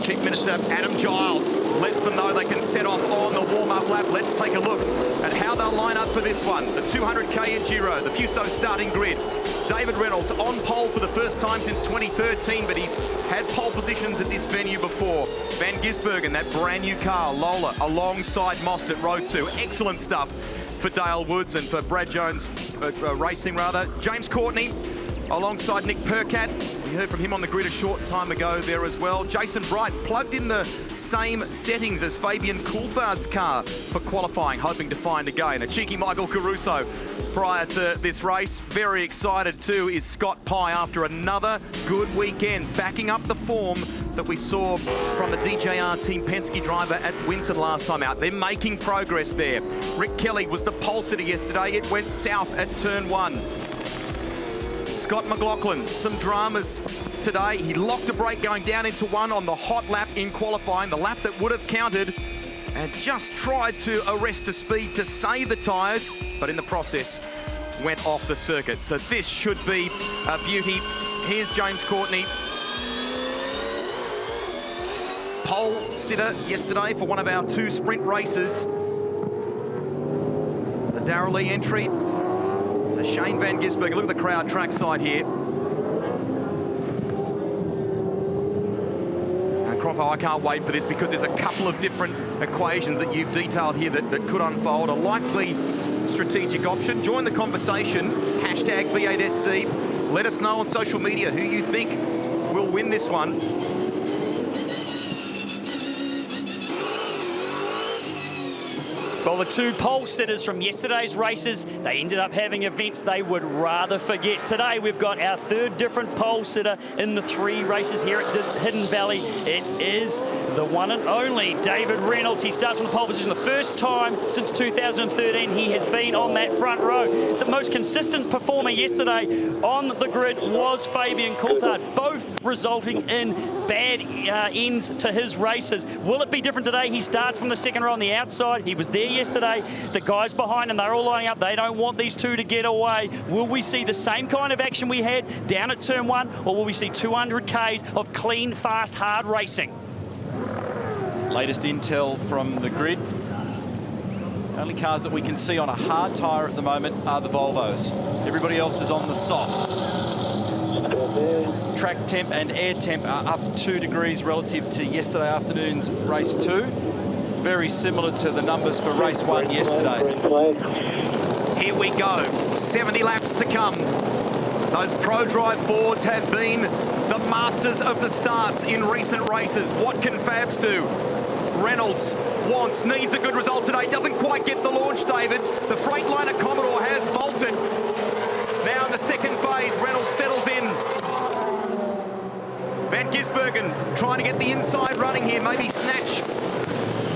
Chief Minister Adam Giles lets them know they can set off on the warm-up lap. Let's take a look at how they'll line up for this one. The 200k in Giro, the Fuso starting grid. David Reynolds on pole for the first time since 2013, but he's had pole positions at this venue before. Van Gisbergen, that brand new car, Lola, alongside Most at Road 2. Excellent stuff for Dale Woods and for Brad Jones Racing, rather. James Courtney alongside Nick Percat. We heard from him on the grid a short time ago there as well. Jason Bright plugged in the same settings as Fabian Coulthard's car for qualifying, hoping to find again. A cheeky Michael Caruso prior to this race. Very excited too is Scott Pye after another good weekend, backing up the form that we saw from the DJR Team Penske driver at Winton last time out. They're making progress there. Rick Kelly was the pole sitter yesterday. It went south at turn 1. Scott McLaughlin, some dramas today. He locked a brake going down into 1 on the hot lap in qualifying, the lap that would have counted, and just tried to arrest the speed to save the tyres, but in the process went off the circuit. So this should be a beauty. Here's James Courtney. Pole sitter yesterday for one of our 2 sprint races. The Darrell Lee entry. Shane Van Gisbergen, look at the crowd trackside here. And Croppo, I can't wait for this because there's a couple of different equations that you've detailed here that could unfold. A likely strategic option. Join the conversation, hashtag V8SC. Let us know on social media who you think will win this one. Well, the 2 pole sitters from yesterday's races, they ended up having events they would rather forget. Today, we've got our 3rd different pole sitter in the 3 races here at Hidden Valley. It is the one and only David Reynolds. He starts from the pole position. The first time since 2013 he has been on that front row. The most consistent performer yesterday on the grid was Fabian Coulthard, both resulting in bad ends to his races. Will it be different today? He starts from the 2nd row on the outside. He was there yesterday. The guys behind him, they're all lining up. They don't want these 2 to get away. Will we see the same kind of action we had down at turn 1, or will we see 200 Ks of clean, fast, hard racing? Latest intel from the grid. Only cars that we can see on a hard tyre at the moment are the Volvos. Everybody else is on the soft. Track temp and air temp are up 2 degrees relative to yesterday afternoon's race 2. Very similar to the numbers for race 1 yesterday. Here we go, 70 laps to come. Those Pro Drive Fords have been the masters of the starts in recent races. What can Fabs do? Reynolds needs a good result today. Doesn't quite get the launch, David. The Freightliner Commodore has bolted. Now in the 2nd phase, Reynolds settles in. Van Gisbergen trying to get the inside running here, maybe snatch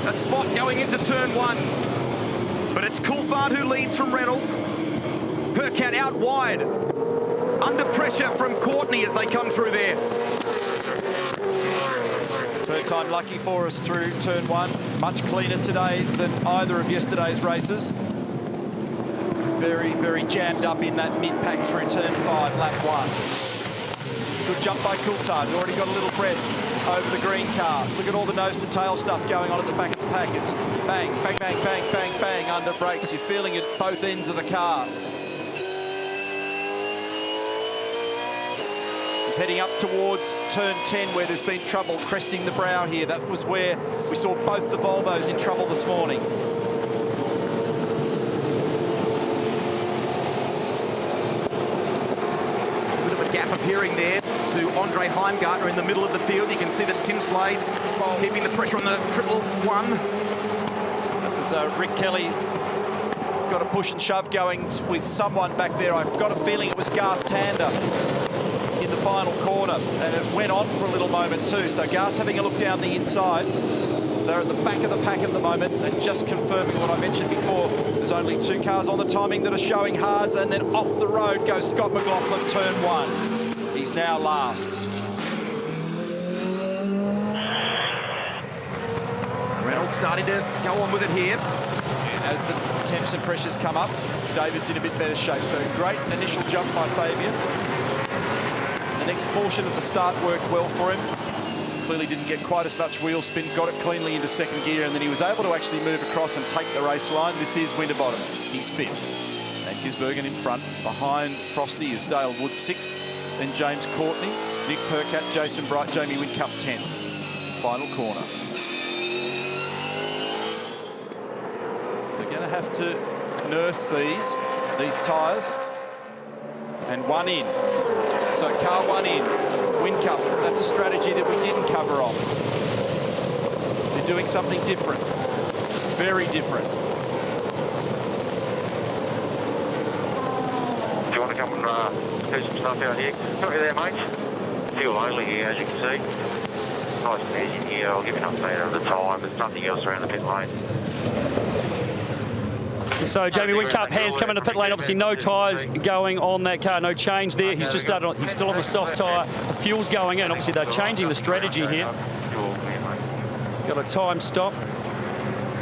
a spot going into turn 1. But it's Coulthard who leads from Reynolds. Percat out wide. Under pressure from Courtney as they come through there. 3rd time lucky for us through turn 1. Much cleaner today than either of yesterday's races. Very, very jammed up in that mid-pack through turn 5, lap 1. Good jump by Coulthard. Already got a little breath over the green car. Look at all the nose-to-tail stuff going on at the back of the pack. It's bang, bang, bang, bang, bang, bang under brakes. You're feeling it both ends of the car. Heading up towards turn 10 where there's been trouble cresting the brow here. That was where we saw both the Volvos in trouble this morning. A bit of a gap appearing there to Andre Heimgartner in the middle of the field. You can see that Tim Slade's keeping the pressure on the 111. That was Rick Kelly's got a push and shove going with someone back there. I've got a feeling it was Garth Tander in the final corner, and it went on for a little moment too. So Garth's having a look down the inside. They're at the back of the pack at the moment, and just confirming what I mentioned before, there's only 2 cars on the timing that are showing hards, and then off the road goes Scott McLaughlin, turn 1. He's now last. Reynolds starting to go on with it here. And as the temps and pressures come up, David's in a bit better shape. So great initial jump by Fabian. The next portion of the start worked well for him. clearly didn't get quite as much wheel spin, got it cleanly into second gear, and then he was able to actually move across and take the race line. This is Winterbottom. He's 5th. And Gisbergen in front. Behind Frosty is Dale Wood 6th. Then James Courtney, Nick Percat, Jason Bright, Jamie Whincup 10th. Final corner. We're going to have to nurse these tyres. And one in. So car one in. Whincup, that's a strategy that we didn't cover off. They're doing something different. Very different. Do you want to come and do some stuff out here? Got you there, mate. Fuel only here, as you can see. Nice and easy here. I'll give you an update of the time. There's nothing else around the pit lane. So Jamie Whincup has come into pit lane. Obviously no tyres going on that car, no change there. He's just started on, he's still on the soft tyre. The fuel's going in. Obviously they're changing the strategy here. Got a time stop.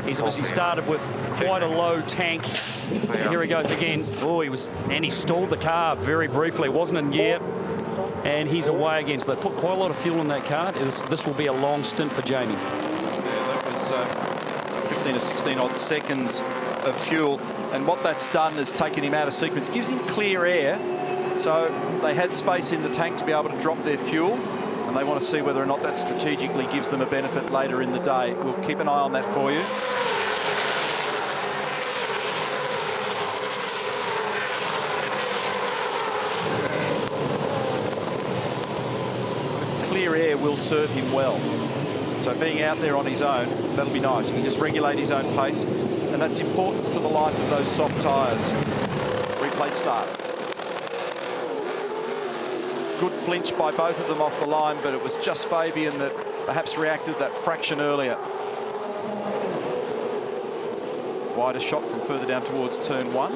He's obviously started with quite a low tank. Here he goes again. Oh, he stalled the car very briefly. Wasn't in gear. And he's away again. So they put quite a lot of fuel in that car. This will be a long stint for Jamie. Yeah, that was 15 or 16 odd seconds of fuel, and what that's done is taken him out of sequence, gives him clear air, so they had space in the tank to be able to drop their fuel, and they want to see whether or not that strategically gives them a benefit later in the day. We'll keep an eye on that for you. Clear air will serve him well, so being out there on his own, that'll be nice. He can just regulate his own pace. And that's important for the life of those soft tyres. Replay start. Good flinch by both of them off the line, but it was just Fabian that perhaps reacted that fraction earlier. Wider shot from further down towards turn 1.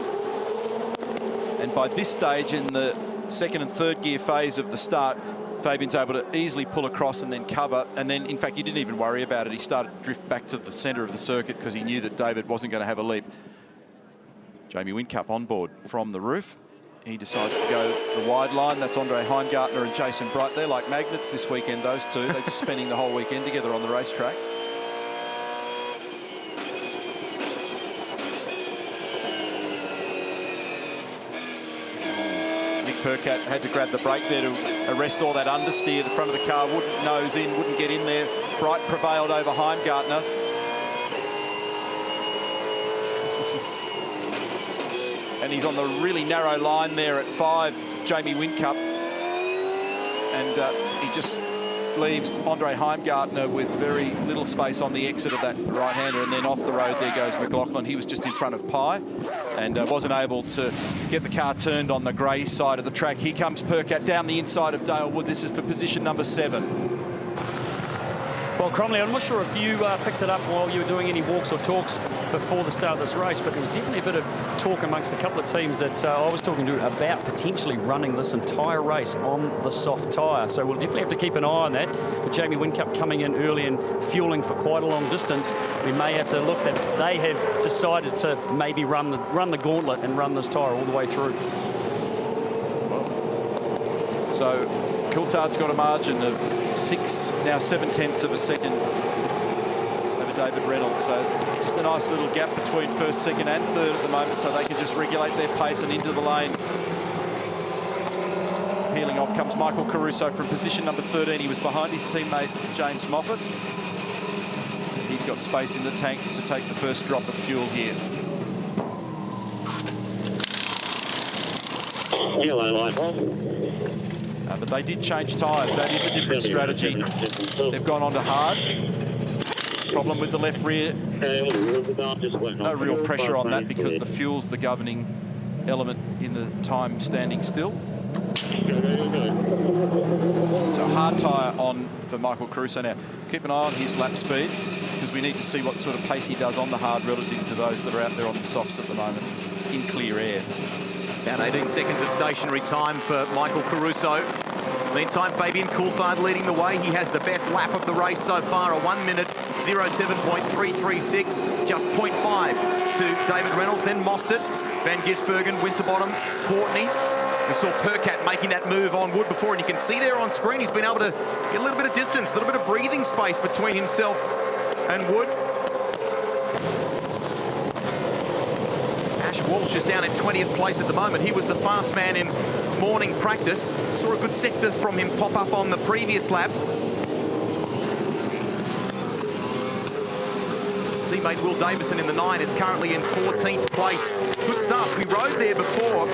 And by this stage in the second and third gear phase of the start, Fabian's able to easily pull across and then cover. And then, in fact, he didn't even worry about it. He started to drift back to the centre of the circuit because he knew that David wasn't going to have a leap. Jamie Whincup on board from the roof. He decides to go the wide line. That's Andre Heimgartner and Jason Bright. They're like magnets this weekend, those two. They're just spending the whole weekend together on the racetrack. Percat had to grab the brake there to arrest all that understeer. The front of the car wouldn't nose in, wouldn't get in there. Bright prevailed over Heimgartner. And he's on the really narrow line there at 5, Jamie Whincup. And he just leaves Andre Heimgartner with very little space on the exit of that right-hander, and then off the road there goes McLaughlin. He was just in front of Pye and wasn't able to get the car turned on the grey side of the track. Here comes Percat down the inside of Dale Wood. This is for position number 7. Well, Cromley, I'm not sure if you picked it up while you were doing any walks or talks before the start of this race, but there was definitely a bit of talk amongst a couple of teams that I was talking to about potentially running this entire race on the soft tyre. So we'll definitely have to keep an eye on that. With Jamie Whincup coming in early and fueling for quite a long distance, we may have to look that they have decided to maybe run the gauntlet and run this tyre all the way through. So Coulthard's got a margin of 6, now 7/10 of a second over David Reynolds. So just a nice little gap between first, second and third at the moment, so they can just regulate their pace and into the lane. Peeling off comes Michael Caruso from position number 13. He was behind his teammate James Moffat. He's got space in the tank to take the first drop of fuel here. Yellow line. But they did change tyres. That is a different strategy. They've gone on to hard. Problem with the left rear. No real pressure on that because the fuel's the governing element in the time standing still. So hard tyre on for Michael Caruso now. Keep an eye on his lap speed because we need to see what sort of pace he does on the hard relative to those that are out there on the softs at the moment in clear air. About 18 seconds of stationary time for Michael Caruso. Meantime, Fabian Coulthard leading the way. He has the best lap of the race so far, a 1 minute 07.336, just 0.5 to David Reynolds, then Mostert, Van Gisbergen, Winterbottom, Courtney, We saw Percat making that move on Wood before, and you can see there on screen he's been able to get a little bit of distance, a little bit of breathing space between himself and Wood. Ash Walsh is down in 20th place at the moment. He was the fast man in morning practice. Saw a good sector from him pop up on the previous lap. His teammate Will Davison in the 9 is currently in 14th place. Good starts. We rode there before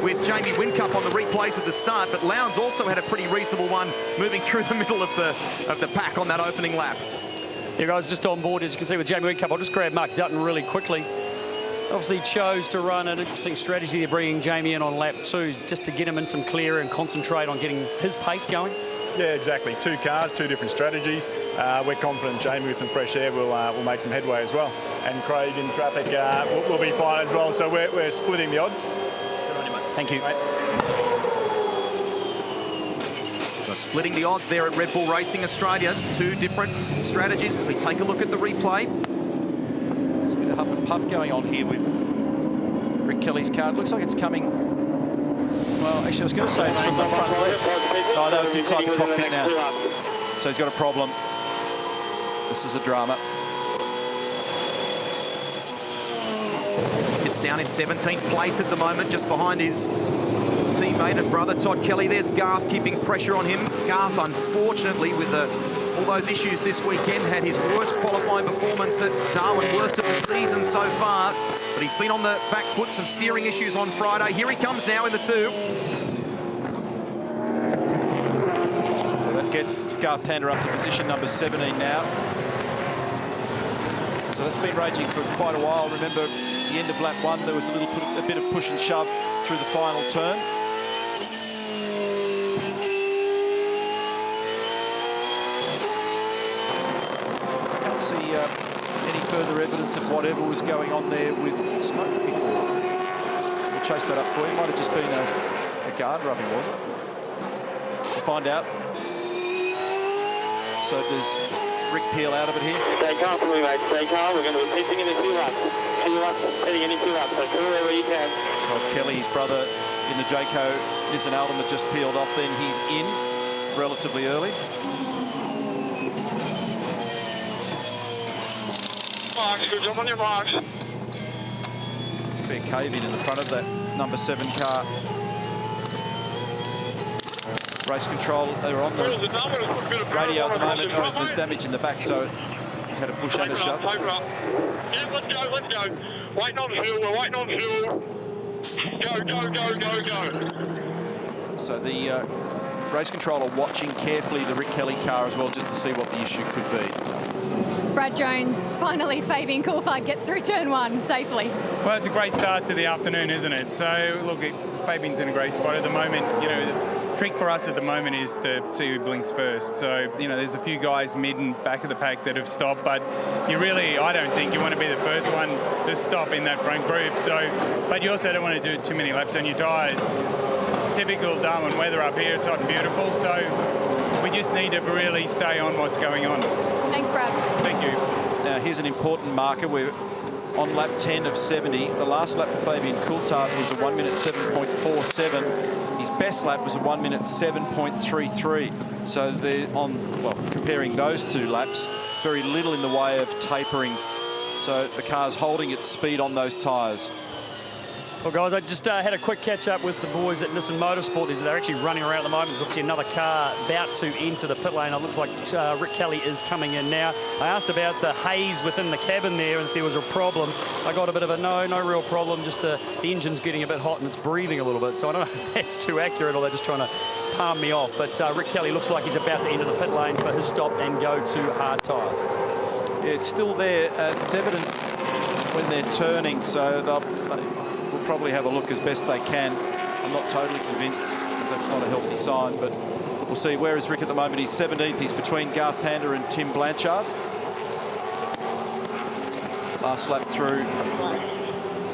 with Jamie Whincup on the replays of the start, but Lowndes also had a pretty reasonable one moving through the middle of the pack on that opening lap. Yeah, guys, just on board, as you can see with Jamie Whincup. I'll just grab Mark Dutton really quickly. Obviously chose to run an interesting strategy. They're bringing Jamie in on lap 2 just to get him in some clear and concentrate on getting his pace going. Yeah, exactly. 2 cars, 2 different strategies. We're confident Jamie with some fresh air will make some headway as well. And Craig in traffic will be fine as well. So we're splitting the odds. Good on you, mate. Thank you. Mate. So splitting the odds there at Red Bull Racing Australia. 2 different strategies as we take a look at the replay. There's a bit of huff and puff going on here with Rick Kelly's car. It looks like it's coming. Well, actually, I was going to say it's from the front left. Oh, no, it's inside the cockpit now. So he's got a problem. This is a drama. He sits down in 17th place at the moment, just behind his teammate and brother Todd Kelly. There's Garth keeping pressure on him. Garth, unfortunately, with all those issues this weekend, had his worst qualifying performance at Darwin, worst of the season so far. But he's been on the back foot, some steering issues on Friday. Here he comes now in the 2. So that gets Garth Tander up to position number 17 now. So that's been raging for quite a while. Remember, the end of lap 1, there was a bit of push and shove through the final turn. I can't see any further evidence of whatever was going on there with smoke before. So we'll chase that up for you. Might have just been a guard rubbing, was it? We'll find out. So does Rick peel out of it here? Stay calm for me, mate. Stay calm. We're going to be pitching in the 2 laps. 2 laps, heading in 2 laps. So come wherever you can. Todd Kelly, his brother in the Jayco Nissan Altima, had just peeled off. Then he's in relatively early. Marks, good job on your marks. Fair cave in the front of that number 7 car. Race control, they're on the radio at the moment. Oh, there's damage in the back, so he's had a push and a shove. Yeah, let's go. Waiting on fuel, we're waiting on fuel. Go. So the race control are watching carefully the Rick Kelly car as well, just to see what the issue could be. Brad Jones, finally Fabian Coulthard gets through turn 1 safely. Well, it's a great start to the afternoon, isn't it? So, look, Fabian's in a great spot at the moment. You know, the trick for us at the moment is to see who blinks first. So, you know, there's a few guys mid and back of the pack that have stopped, but I don't think you want to be the first one to stop in that front group. So, but you also don't want to do too many laps on your tyres. Typical Darwin weather up here, it's hot and beautiful, so we just need to really stay on what's going on. Thanks, Brad. Thank you. Now, here's an important marker. We're on lap 10 of 70. The last lap for Fabian Coulthard was a 1 minute 7.47. His best lap was a 1 minute 7.33. So they're comparing those 2 laps, very little in the way of tapering. So the car's holding its speed on those tyres. Well, guys, I just had a quick catch-up with the boys at Nissan Motorsport. They're actually running around at the moment. There's obviously another car about to enter the pit lane. It looks like Rick Kelly is coming in now. I asked about the haze within the cabin there and if there was a problem. I got a bit of a no real problem, just the engine's getting a bit hot and it's breathing a little bit. So I don't know if that's too accurate or they're just trying to palm me off. But Rick Kelly looks like he's about to enter the pit lane for his stop and go to hard tyres. Yeah, it's still there. It's evident when they're turning, so they'll probably have a look as best they can. I'm not totally convinced that's not a healthy sign, but we'll see. Where is Rick at the moment? He's 17th. He's between Garth Tander and Tim Blanchard. Last lap through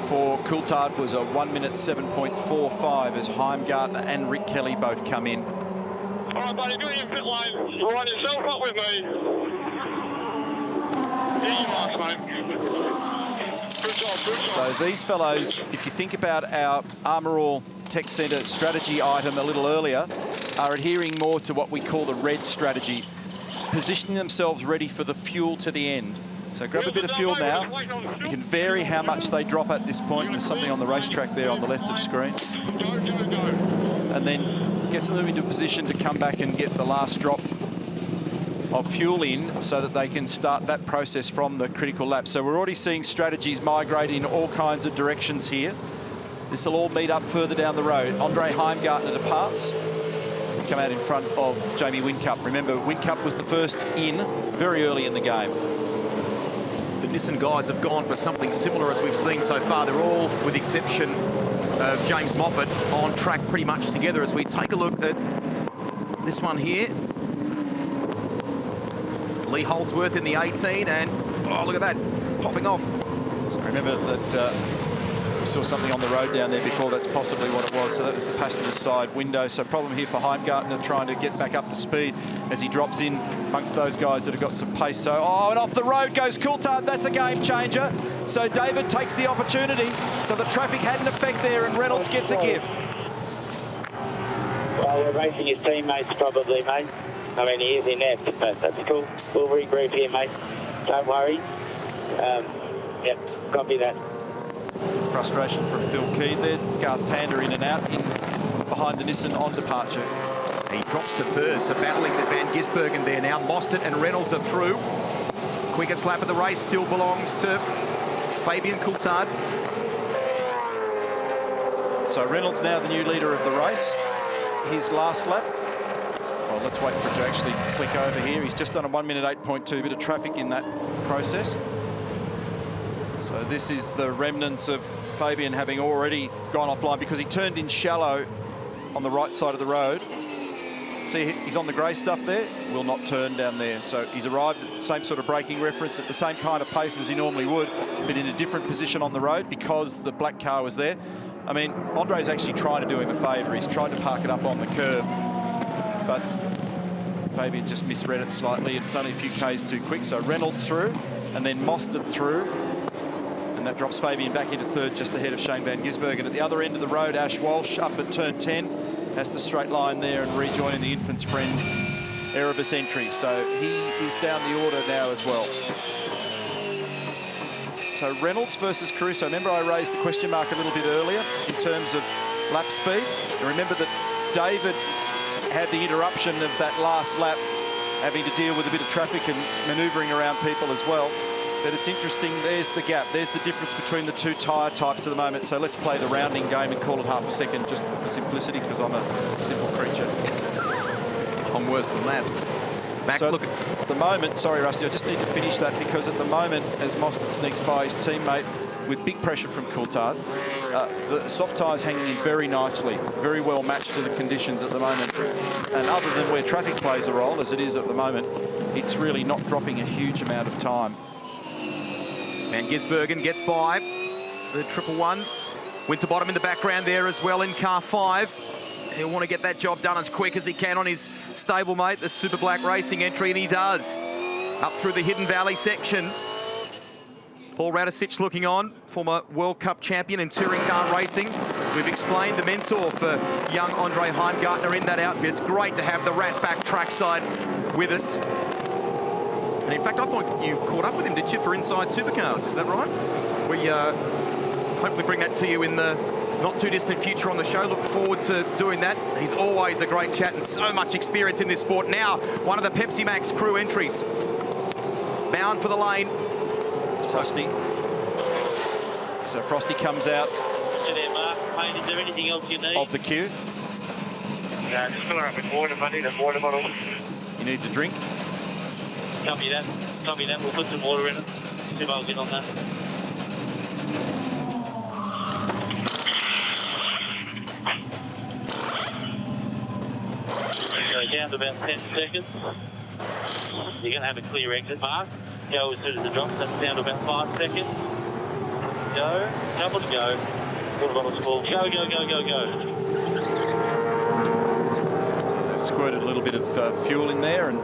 for Coulthard was a 1 minute 7.45 as Heimgartner and Rick Kelly both come in. All right, buddy, do your pit lane. Line yourself up with me. Get your marks, mate. So these fellows, if you think about our Armour All Tech Centre strategy item a little earlier, are adhering more to what we call the red strategy, positioning themselves ready for the fuel to the end. So grab a bit of fuel now. You can vary how much they drop at this point. There's something on the racetrack there on the left of screen. And then gets them into a position to come back and get the last drop of fuel in so that they can start that process from the critical lap. So we're already seeing strategies migrate in all kinds of directions here. This will all meet up further down the road. Andre Heimgartner departs. He's come out in front of Jamie Whincup. Remember, Whincup was the first in very early in the game. The Nissan guys have gone for something similar as we've seen so far. They're all, with the exception of James Moffat, on track pretty much together. As we take a look at this one here. Lee Holdsworth in the 18, and oh, look at that, popping off. So remember that we saw something on the road down there before. That's possibly what it was. So that was the passenger side window. So problem here for Heimgartner, trying to get back up to speed as he drops in amongst those guys that have got some pace. So, oh, and off the road goes Coulthard. That's a game changer. So David takes the opportunity. So the traffic had an effect there, and Reynolds gets a gift. Well, we're racing his teammates probably, mate. I mean, he is inept, but that's cool. We'll regroup here, mate. Don't worry. Yep, copy that. Frustration from Phil Keed there. Garth Tander in and out, in behind the Nissan on departure. He drops to third, so battling with Van Gisbergen there now. Mostert and Reynolds are through. Quickest lap of the race still belongs to Fabian Coulthard. So Reynolds now the new leader of the race. His last lap. Well, let's wait for it to actually click over here. He's just done a 1 minute 8.2, bit of traffic in that process. So this is the remnants of Fabian having already gone offline because he turned in shallow on the right side of the road. See, he's on the grey stuff there, will not turn down there. So he's arrived at the same sort of braking reference at the same kind of pace as he normally would, but in a different position on the road because the black car was there. I mean, Andre's actually trying to do him a favour. He's tried to park it up on the curb, but Fabian just misread it slightly. It's only a few Ks too quick. So Reynolds through, and then Mostert through. And that drops Fabian back into third, just ahead of Shane Van Gisbergen. At the other end of the road, Ash Walsh up at turn 10. Has to straight line there and rejoin the infant's friend, Erebus entry. So he is down the order now as well. So Reynolds versus Caruso. Remember I raised the question mark a little bit earlier in terms of lap speed. And remember that David had the interruption of that last lap, having to deal with a bit of traffic and manoeuvring around people as well. But it's interesting, there's the gap. There's the difference between the two tyre types at the moment. So let's play the rounding game and call it half a second just for simplicity, because I'm a simple creature. I'm worse than that. Back, so look at the moment, sorry Rusty, I just need to finish that because at the moment, as Mostert sneaks by his teammate with big pressure from Coulthard, the soft tyres hanging in very nicely, very well matched to the conditions at the moment. And other than where traffic plays a role, as it is at the moment, it's really not dropping a huge amount of time. Van Gisbergen gets by the 111. Winterbottom in the background there as well in car 5. He'll want to get that job done as quick as he can on his stablemate, the Super Black Racing entry, and he does. Up through the Hidden Valley section. Paul Radicic looking on, former World Cup champion in touring car racing. We've explained the mentor for young Andre Heimgartner in that outfit. It's great to have the Rat back trackside with us. And in fact, I thought you caught up with him, did you, for Inside Supercars? Is that right? We hopefully bring that to you in the not too distant future on the show. Look forward to doing that. He's always a great chat and so much experience in this sport. Now, one of the Pepsi Max crew entries. Bound for the lane. It's Frosty. So Frosty comes out There, Mark. Mate, is there anything else you need? of the queue. Just fill her up with water, buddy, the water bottle. He needs a drink. Copy that. Copy that. We'll put some water in it. See if I'll get on that. Go down to about 10 seconds. You're going to have a clear exit, Mark. Go as soon as it drops. That's down to about 5 seconds. Go. Couple to go. Water bottle's full. Go, go, go, go, go. So they've squirted a little bit of fuel in there, and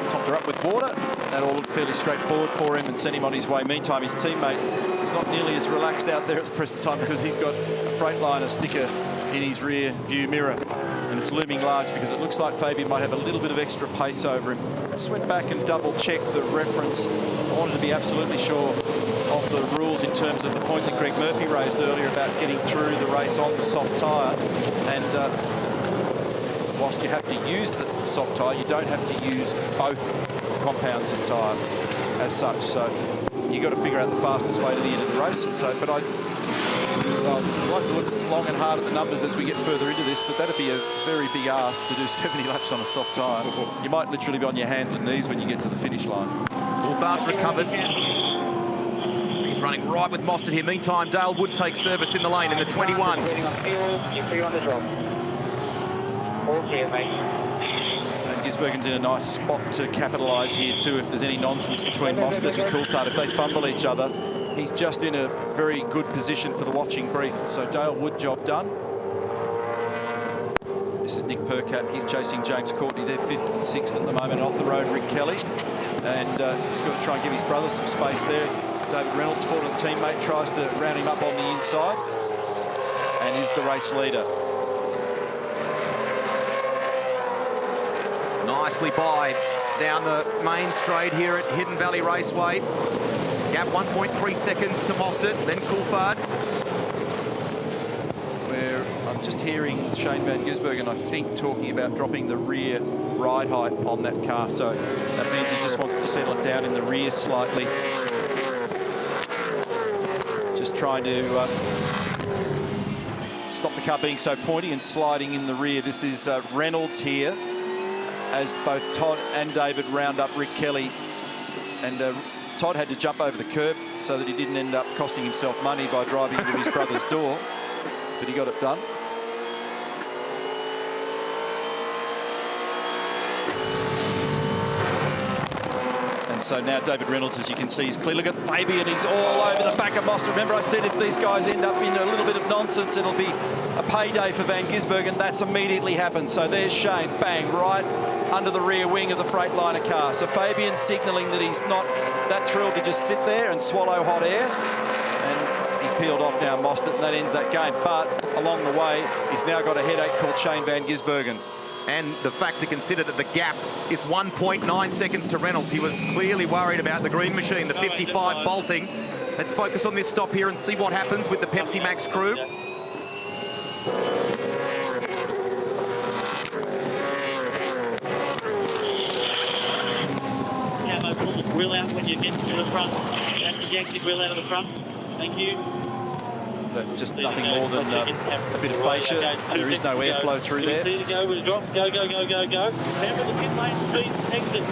top pumped her up with water. That all looked fairly straightforward for him and sent him on his way. Meantime, his teammate is not nearly as relaxed out there at the present time because he's got a Freightliner sticker in his rear view mirror. And it's looming large because it looks like Fabian might have a little bit of extra pace over him. Just went back and double-checked the reference. I wanted to be absolutely sure of the rules in terms of the point that Greg Murphy raised earlier about getting through the race on the soft tyre. And whilst you have to use the soft tyre, you don't have to use both compounds of tyre as such. So you've got to figure out the fastest way to the end of the race. And so, but I'd like to look long and hard at the numbers as we get further into this, but that'd be a very big ask to do 70 laps on a soft tyre. You might literally be on your hands and knees when you get to the finish line. Coulthard's recovered. He's running right with Mostert here. Meantime, Dale Wood takes service in the lane in the 21. And Gisbergen's in a nice spot to capitalise here too if there's any nonsense between Mostert and Coulthard. If they fumble each other, he's just in a very good position for the watching brief. So Dale Wood, job done. This is Nick Percat. He's chasing James Courtney. They're 5th and 6th at the moment. Off the road, Rick Kelly. And he's got to try and give his brother some space there. David Reynolds, forward teammate, tries to round him up on the inside and is the race leader. Nicely by down the main straight here at Hidden Valley Raceway. Gap 1.3 seconds to Mostert, then Coulthard. Where I'm just hearing Shane Van Gisbergen, I think, talking about dropping the rear ride height on that car. So that means he just wants to settle it down in the rear slightly. Just trying to stop the car being so pointy and sliding in the rear. This is Reynolds here, as both Todd and David round up Rick Kelly. And Todd had to jump over the curb so that he didn't end up costing himself money by driving into his brother's door, but he got it done. And so now David Reynolds, as you can see, is clear. Look at Fabian, he's all over the back of Mostert. Remember I said if these guys end up in a little bit of nonsense, it'll be a payday for Van Gisbergen. That's immediately happened. So there's Shane, bang, right under the rear wing of the Freightliner car. So Fabian signalling that he's not that thrilled to just sit there and swallow hot air. And he's peeled off now, Mostert, and that ends that game. But along the way, he's now got a headache called Shane Van Gisbergen. And the fact to consider that the gap is 1.9 seconds to Reynolds. He was clearly worried about the green machine, the 55 bolting. Let's focus on this stop here and see what happens with the Pepsi Max crew. Grill out when you get to the front. Yank the grill out of the front. Thank you. That's just nothing more than a bit of fascia. There is no airflow through there. Go with a drop. Go, go, go, go, go. Remember the pit lane speed exit.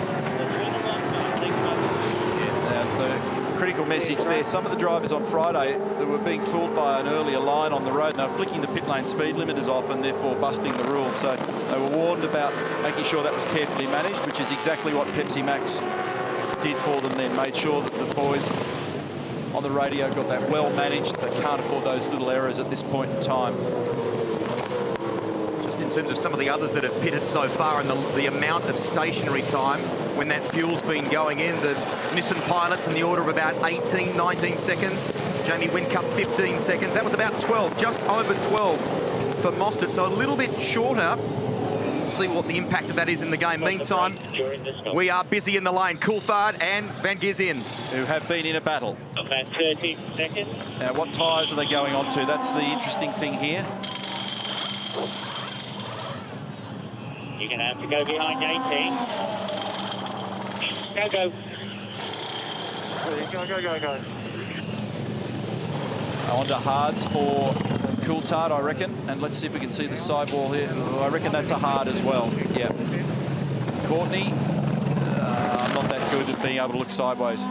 The critical message there, some of the drivers on Friday that were being fooled by an earlier line on the road, and they were flicking the pit lane speed limiters off and therefore busting the rules. So they were warned about making sure that was carefully managed, which is exactly what Pepsi Max did for them then, made sure that the boys on the radio got that well managed. They can't afford those little errors at this point in time. Just in terms of some of the others that have pitted so far and the amount of stationary time when that fuel's been going in, the Nissan pilots in the order of about 18, 19 seconds. Jamie Whincup 15 seconds. That was about 12, just over 12 for Mostert, so a little bit shorter. See what the impact of that is in the game. Meantime, we are busy in the lane. Coulthard and Van Gis in, who have been in a battle. About 13 seconds. Now, what tyres are they going on to? That's the interesting thing here. You're going to have to go behind 18. Go, go. Go, go, go, go. On to hards for Coulthard, I reckon. And let's see if we can see the sidewall here. I reckon that's a hard as well. Yeah. Courtney, I'm not that good at being able to look sideways.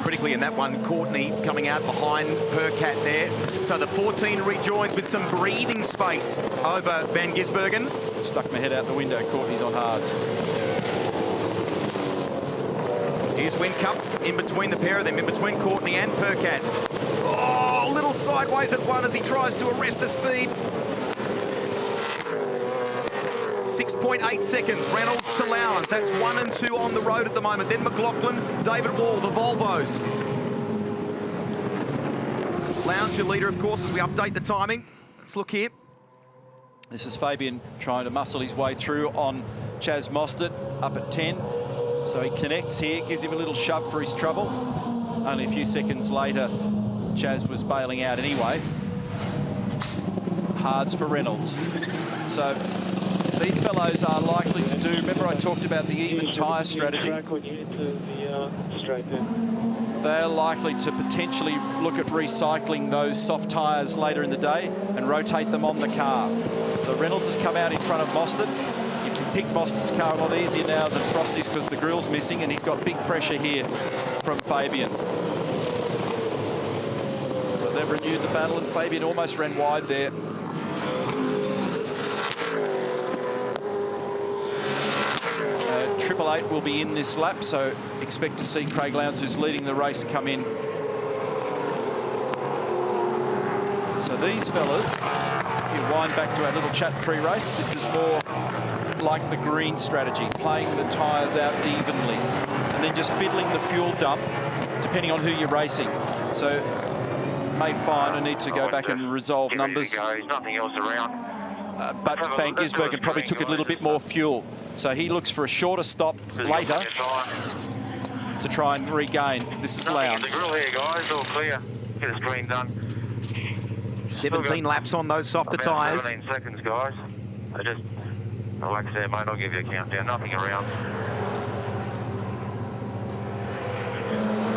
critically in that one. Courtney coming out behind Percat there. So the 14 rejoins with some breathing space over Van Gisbergen. Stuck my head out the window. Courtney's on hards. Here's Whincup in between the pair of them, in between Courtney and Percat. Oh, a little sideways at one as he tries to arrest the speed. 6.8 seconds. Reynolds to Lowndes. That's 1 and 2 on the road at the moment. Then McLaughlin, David Wall, the Volvos. Lowndes, your leader, of course, as we update the timing. Let's look here. This is Fabian trying to muscle his way through on Chaz Mostert up at 10. So he connects here, gives him a little shove for his trouble. Only a few seconds later, Chaz was bailing out anyway. Hards for Reynolds. So these fellows are likely to do, remember I talked about the even tyre strategy? They're likely to potentially look at recycling those soft tyres later in the day and rotate them on the car. So Reynolds has come out in front of Mostert. You can pick Mostert's car a lot easier now than Frosty's because the grill's missing, and he's got big pressure here from Fabian. So they've renewed the battle, and Fabian almost ran wide there. Triple Eight will be in this lap, so expect to see Craig Lowndes, who's leading the race, come in. So these fellas, if you wind back to our little chat pre-race, this is more like the green strategy, playing the tyres out evenly and then just fiddling the fuel dump depending on who you're racing. So may find I need to go back and resolve numbers. There's nothing else around. But Van Gisbergen probably took a little bit more fuel. So he looks for a shorter stop later to try and regain. This is Lowndes. The grill here, guys, all clear. Get the screen done. 17 laps on those softer tyres. 17 seconds, guys. I just, like I said, mate, I'll give you a countdown. Nothing around.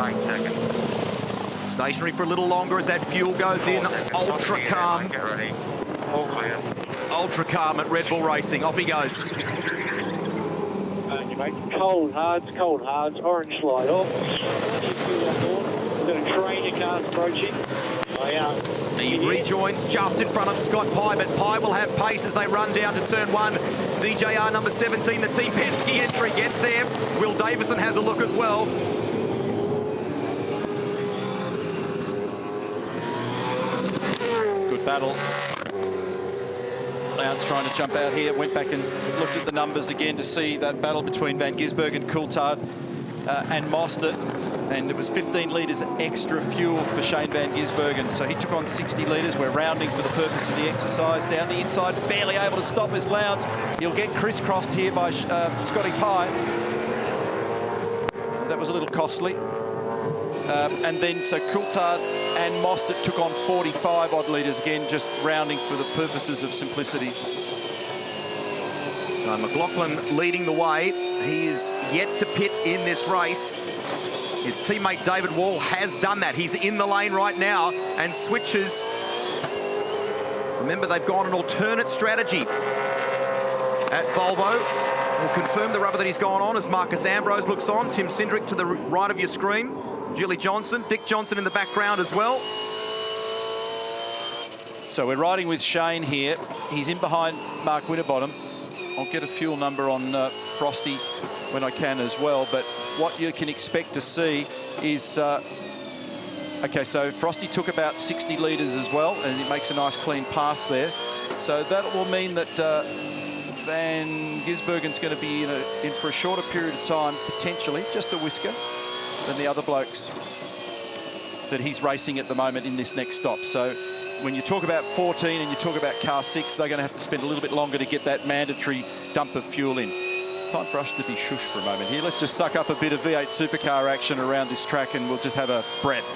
8 seconds. Stationary for a little longer as that fuel goes in. Ultra calm. Get ready. All clear. Ultra calm at Red Bull Racing. Off he goes. You make cold hards, orange slide off. We're going to train your cars approaching. He rejoins just in front of Scott Pye, but Pye will have pace as they run down to turn 1. DJR number 17, the Team Penske entry, gets there. Will Davison has a look as well. Good battle. Lowndes trying to jump out here, went back and looked at the numbers again to see that battle between Van Gisbergen, Coulthard and Mostert, and it was 15 litres extra fuel for Shane Van Gisbergen, so he took on 60 litres. We're rounding for the purpose of the exercise. Down the inside, barely able to stop his Lowndes. He'll get crisscrossed here by Scotty Pye. That was a little costly. And then so Coulthard and Mostert took on 45 odd litres again, just rounding for the purposes of simplicity. So McLaughlin leading the way. He is yet to pit in this race. His teammate David Wall has done that. He's in the lane right now and switches. Remember, they've gone an alternate strategy at Volvo. We'll confirm the rubber that he's gone on as Marcus Ambrose looks on. Tim Cindric to the right of your screen. Julie Johnson, Dick Johnson in the background as well. So we're riding with Shane here. He's in behind Mark Winterbottom. I'll get a fuel number on Frosty when I can as well. But what you can expect to see is... OK, so Frosty took about 60 litres as well, and he makes a nice clean pass there. So that will mean that Van Gisbergen's going to be in for a shorter period of time, potentially, just a whisker, than the other blokes that he's racing at the moment in this next stop. So when you talk about 14 and you talk about car 6, they're going to have to spend a little bit longer to get that mandatory dump of fuel in. It's time for us to be shush for a moment here. Let's just suck up a bit of V8 supercar action around this track and we'll just have a breath.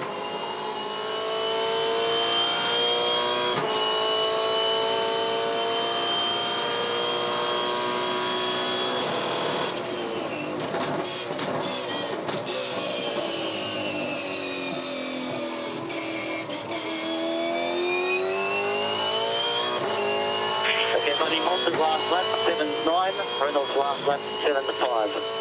Last lap 7.9, Reynolds last lap 7.5.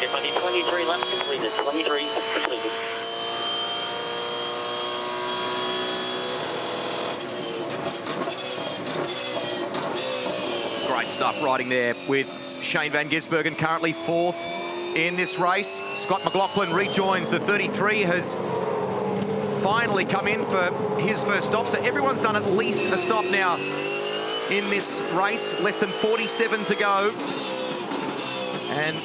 Yep, only 23 laps completed. 23 completed. Great stuff riding there with Shane van Gisbergen, currently 4th in this race. Scott McLaughlin rejoins the 33, has finally come in for his first stop. So everyone's done at least a stop now in this race. Less than 47 to go. And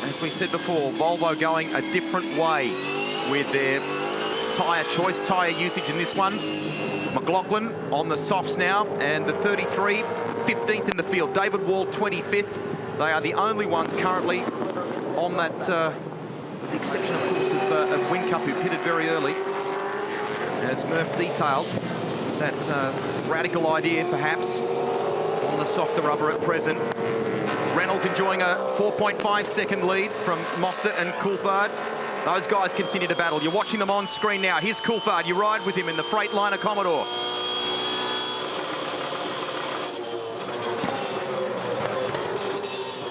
as we said before, Volvo going a different way with their tyre choice, tyre usage in this one. McLaughlin on the softs now, and the 33, 15th in the field. David Wall, 25th. They are the only ones currently on that, with the exception, of course, of Whincup, who pitted very early. As Murph detailed, that radical idea, perhaps, on the softer rubber at present. Reynolds enjoying a 4.5-second lead from Mostert and Coulthard. Those guys continue to battle. You're watching them on screen now. Here's Coulthard. You ride with him in the Freightliner Commodore.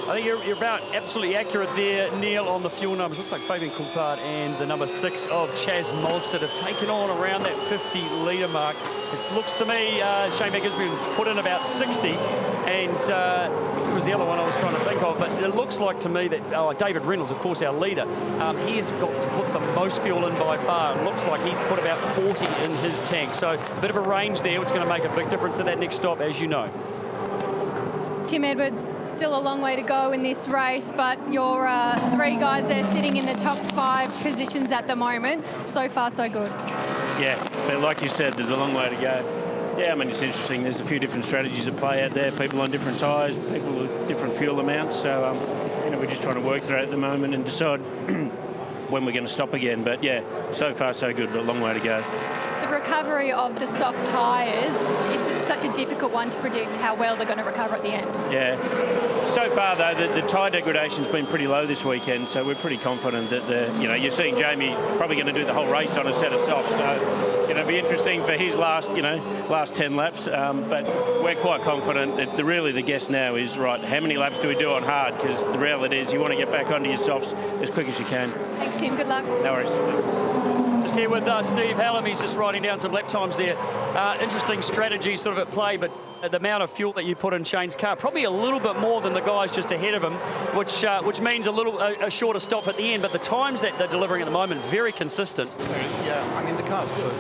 I think you're about absolutely accurate there, Neil, on the fuel numbers. Looks like Fabian Coulthard and the number 6 of Chaz Molstad have taken on around that 50-litre mark. It looks to me Shane van Gisbergen's put in about 60, and it was the other one I was trying to think of, but it looks like to me that David Reynolds, of course, our leader, he has got to put the most fuel in by far. It looks like he's put about 40 in his tank, so a bit of a range there, which is going to make a big difference at that next stop, as you know. Tim Edwards, still a long way to go in this race, but your 3 guys there sitting in the top 5 positions at the moment. So far, so good. Yeah, but like you said, there's a long way to go. Yeah, I mean, it's interesting. There's a few different strategies at play out there. People on different tyres, people with different fuel amounts. So, we're just trying to work through it at the moment and decide when we're going to stop again. But yeah, so far, so good, but a long way to go. The recovery of the soft tyres, it's such a difficult one to predict how well they're going to recover at the end. Yeah. So far, though, the tyre degradation's been pretty low this weekend, so we're pretty confident that you're seeing Jamie probably going to do the whole race on a set of softs. So, it'll be interesting for his last 10 laps. But we're quite confident that really the guess now is, right, how many laps do we do on hard? Because the reality is you want to get back onto your softs as quick as you can. Thanks, Tim. Good luck. No worries. Just here with Steve Hallam, he's just writing down some lap times there. Interesting strategy sort of at play, but the amount of fuel that you put in Shane's car, probably a little bit more than the guys just ahead of him, which means a shorter stop at the end, but the times that they're delivering at the moment, very consistent. Yeah, I mean, the car's good.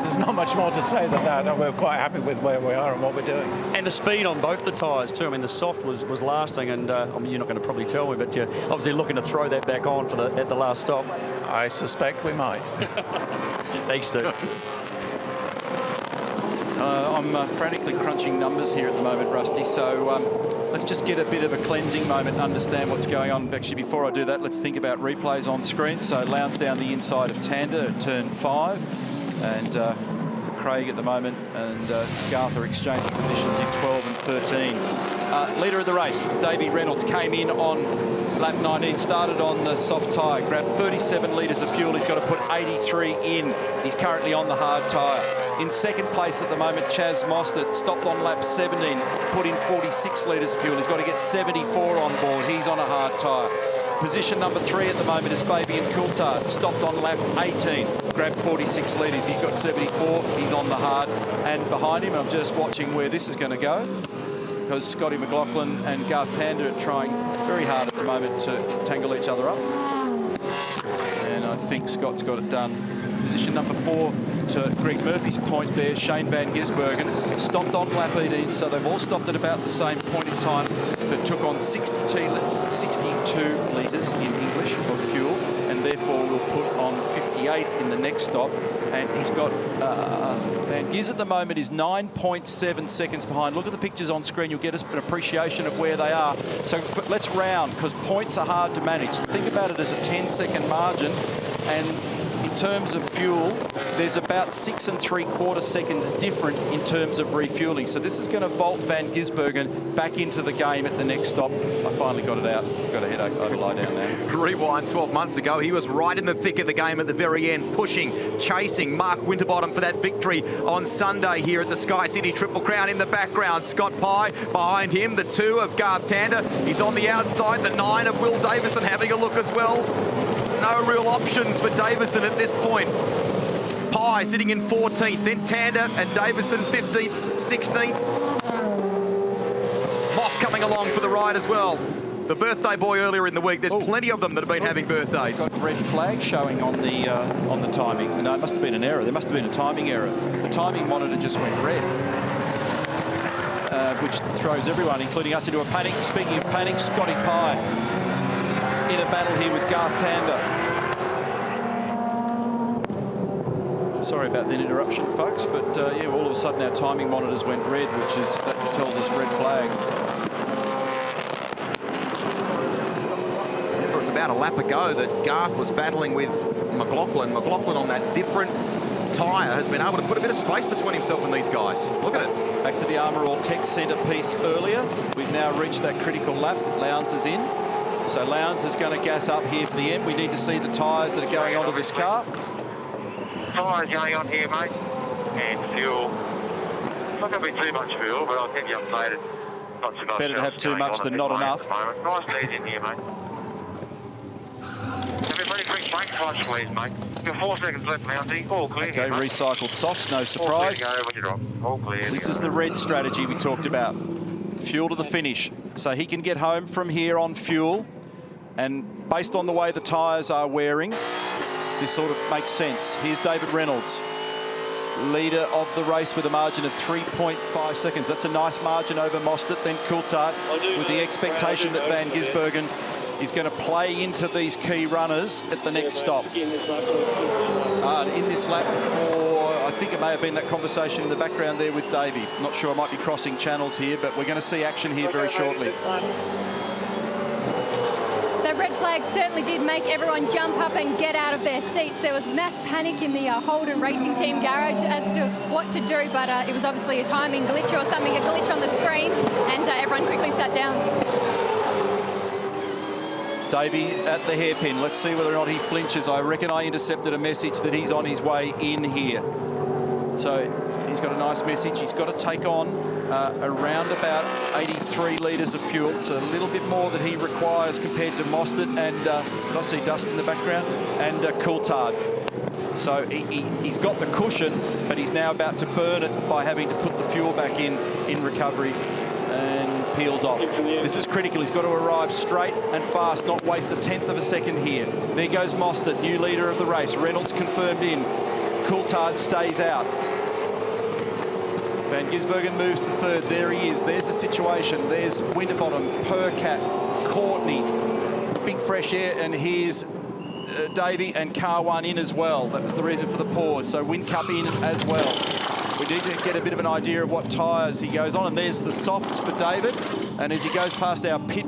There's not much more to say than that. We're quite happy with where we are and what we're doing. And the speed on both the tyres too. I mean, the soft was lasting, and I mean, you're not going to probably tell me, but you're obviously looking to throw that back on at the last stop. I suspect we might. Thanks, Steve. I'm frantically crunching numbers here at the moment, Rusty, so let's just get a bit of a cleansing moment and understand what's going on. Actually, before I do that, let's think about replays on screen. So Lowndes down the inside of Tander at turn 5, and Craig at the moment and Garth are exchanging positions in 12 and 13. Leader of the race, Davey Reynolds, came in on lap 19, started on the soft tyre, grabbed 37 litres of fuel. He's got to put 83 in. He's currently on the hard tyre. In second place at the moment, Chaz Mostert, stopped on lap 17, put in 46 litres of fuel. He's got to get 74 on board. He's on a hard tyre. Position number 3 at the moment is Fabian Coulthard, stopped on lap 18, grabbed 46 litres. He's got 74. He's on the hard. And behind him, I'm just watching where this is going to go, because Scotty McLaughlin and Garth Tander are trying very hard at the moment to tangle each other up. And I think Scott's got it done. Position number 4 to Greg Murphy's point there, Shane van Gisbergen stopped on lap 18, so they've all stopped at about the same point in time, but took on 62 litres in English of fuel, and therefore will put on 58 in the next stop. And he's got Van Gis at the moment is 9.7 seconds behind. Look at the pictures on screen, you'll get an appreciation of where they are. So let's round, because points are hard to manage. Think about it as a 10-second margin, and in terms of fuel, there's about 6 3/4 seconds different in terms of refueling. So this is going to vault Van Gisbergen back into the game at the next stop. I finally got it out. Got a headache. I'll lie down now. Rewind 12 months ago, he was right in the thick of the game at the very end, pushing, chasing Mark Winterbottom for that victory on Sunday here at the Sky City Triple Crown. In the background, Scott Pye behind him, the 2 of Garth Tander. He's on the outside, the 9 of Will Davison having a look as well. No real options for Davison at this point. Pye sitting in 14th, then Tander and Davison 15th, 16th. Moff coming along for the ride as well. The birthday boy earlier in the week. There's plenty of them that have been having birthdays. Got red flag showing on the timing. No, it must have been an error. There must have been a timing error. The timing monitor just went red, which throws everyone, including us, into a panic. Speaking of panic, Scotty Pye in a battle here with Garth Tander. Sorry about that interruption, folks, but yeah, all of a sudden our timing monitors went red, that tells us red flag. It was about a lap ago that Garth was battling with McLaughlin. McLaughlin on that different tyre has been able to put a bit of space between himself and these guys. Look at it. Back to the Armour All Tech Centre piece earlier. We've now reached that critical lap. Lowndes is in. So Lowndes is going to gas up here for the end. We need to see the tyres that are going onto this car. Tyres going on here, mate. And fuel. It's not going to be too much fuel, but I'll keep you updated. Not too much. Better to have too much than not enough. Nice and easy in here, mate. Have a very quick brake flush, please, mate. You've got 4 seconds left, Mountie. All clear. Okay, here, recycled softs, no surprise. All clear to go when you drop. All clear. This is the red strategy we talked about. Fuel to the finish. So he can get home from here on fuel. And based on the way the tyres are wearing, this sort of makes sense. Here's David Reynolds, leader of the race with a margin of 3.5 seconds. That's a nice margin over Mostert, then Coulthard, with the expectation that Van Gisbergen is going to play into these key runners at the next stop. In this lap, or I think it may have been that conversation in the background there with Davey. I'm not sure, I might be crossing channels here, but we're going to see action here very shortly. That red flag certainly did make everyone jump up and get out of their seats. There was mass panic in the Holden Racing Team garage as to what to do, but it was obviously a timing glitch or something, a glitch on the screen, and everyone quickly sat down. Davey at the hairpin. Let's see whether or not he flinches. I reckon I intercepted a message that he's on his way in here. So he's got a nice message. He's got to take on around about 83 litres of fuel. It's a little bit more than he requires compared to Mostert and, I see dust in the background, and Coulthard. So he's got the cushion, but he's now about to burn it by having to put the fuel back in recovery, and peels off. This is critical. He's got to arrive straight and fast, not waste a 1/10 of a second here. There goes Mostert, new leader of the race. Reynolds confirmed in. Coulthard stays out. Van Gisbergen moves to third. There he is. There's the situation. There's Winterbottom, Percat, Courtney, big fresh air, and here's Davey and car one in as well. That was the reason for the pause. So Whincup in as well. We need to get a bit of an idea of what tyres he goes on. And there's the softs for David. And as he goes past our pit